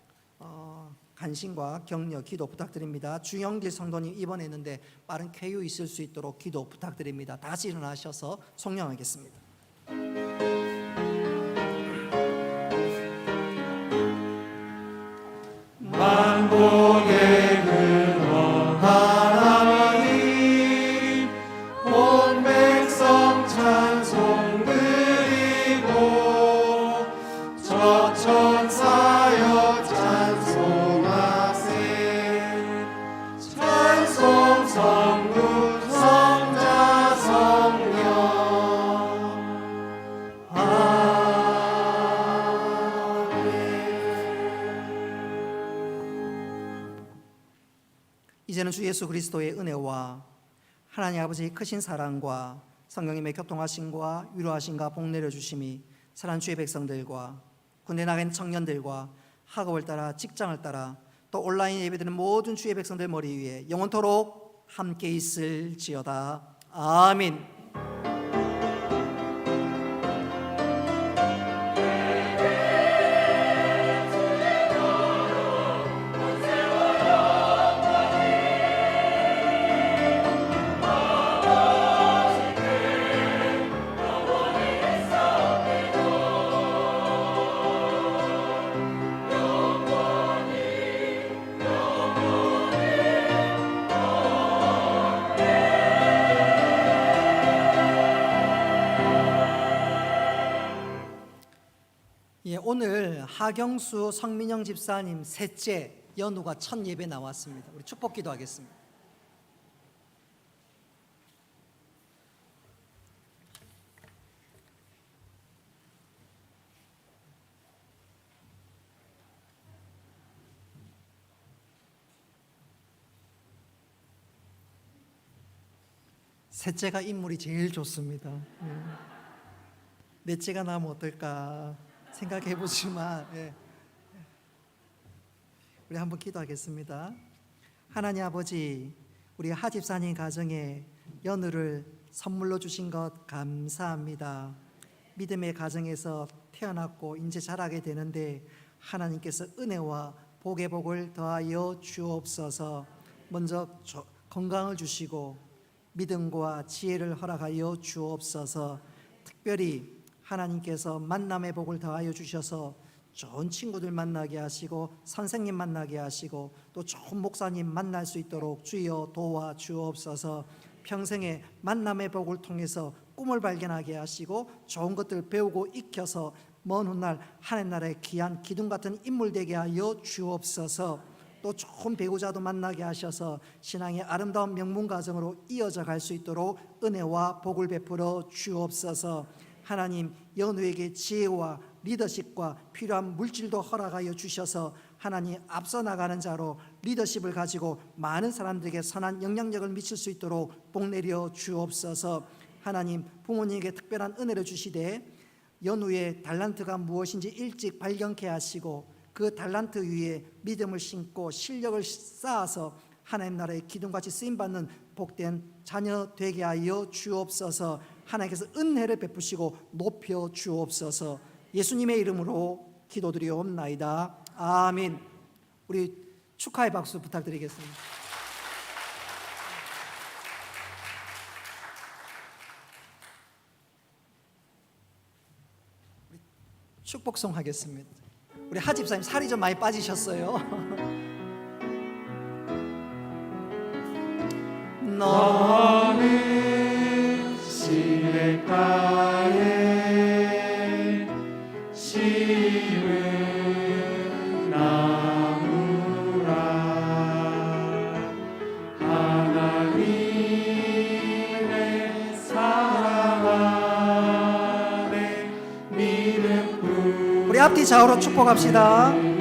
간신과 격려 기도 부탁드립니다. 주영길 성도님 입원했는데 빠른 쾌유 있을 수 있도록 기도 부탁드립니다. 다시 일어나셔서 송영하겠습니다. 만복의 근원 하나님 온 백성 찬송 드리고 저천사여 찬송하세 찬송 성부 성자 성령 이제는 주 예수 그리스도의 은혜와 하나님 아버지의 크신 사랑과 성령님의 교통하심과 위로하심과 복 내려주심이 사랑하는 주의 백성들과 군대 나간 청년들과 학업을 따라 직장을 따라 또 온라인 예배드리는 모든 주의 백성들 머리 위에 영원토록 함께 있을지어다. 아멘. 오늘 하경수 성민영 집사님 셋째 연우가 첫 예배 나왔습니다. 우리 축복 기도하겠습니다. 셋째가 인물이 제일 좋습니다. 넷째가 나면 어떨까 생각해 보지만 우리 한번 기도하겠습니다. 하나님 아버지, 우리 하집사님 가정에 연우를 선물로 주신 것 감사합니다. 믿음의 가정에서 태어났고 이제 자라게 되는데 하나님께서 은혜와 복의 복을 더하여 주옵소서. 먼저 건강을 주시고 믿음과 지혜를 허락하여 주옵소서. 특별히 하나님께서 만남의 복을 더하여 주셔서 좋은 친구들 만나게 하시고 선생님 만나게 하시고 또 좋은 목사님 만날 수 있도록 주여 도와주옵소서. 평생에 만남의 복을 통해서 꿈을 발견하게 하시고 좋은 것들 배우고 익혀서 먼 훗날 하나님 나라의 귀한 기둥 같은 인물 되게 하여 주옵소서. 또 좋은 배우자도 만나게 하셔서 신앙의 아름다운 명문 가정으로 이어져 갈 수 있도록 은혜와 복을 베풀어 주옵소서. 하나님, 연우에게 지혜와 리더십과 필요한 물질도 허락하여 주셔서 하나님 앞서 나가는 자로 리더십을 가지고 많은 사람들에게 선한 영향력을 미칠 수 있도록 복 내려 주옵소서. 하나님, 부모님에게 특별한 은혜를 주시되 연우의 달란트가 무엇인지 일찍 발견케 하시고 그 달란트 위에 믿음을 심고 실력을 쌓아서 하나님 나라의 기둥같이 쓰임받는 복된 자녀 되게 하여 주옵소서. 하나님께서 은혜를 베푸시고 높여 주옵소서. 예수님의 이름으로 기도드리옵나이다. 아멘. 우리 축하의 박수 부탁드리겠습니다. 축복송 하겠습니다. 우리 하집사님 살이 좀 많이 빠지셨어요. 나는 시냇가에 심은 나무라 하나님의 사랑 안에 믿음 우리 앞뒤 좌우로 축복합시다.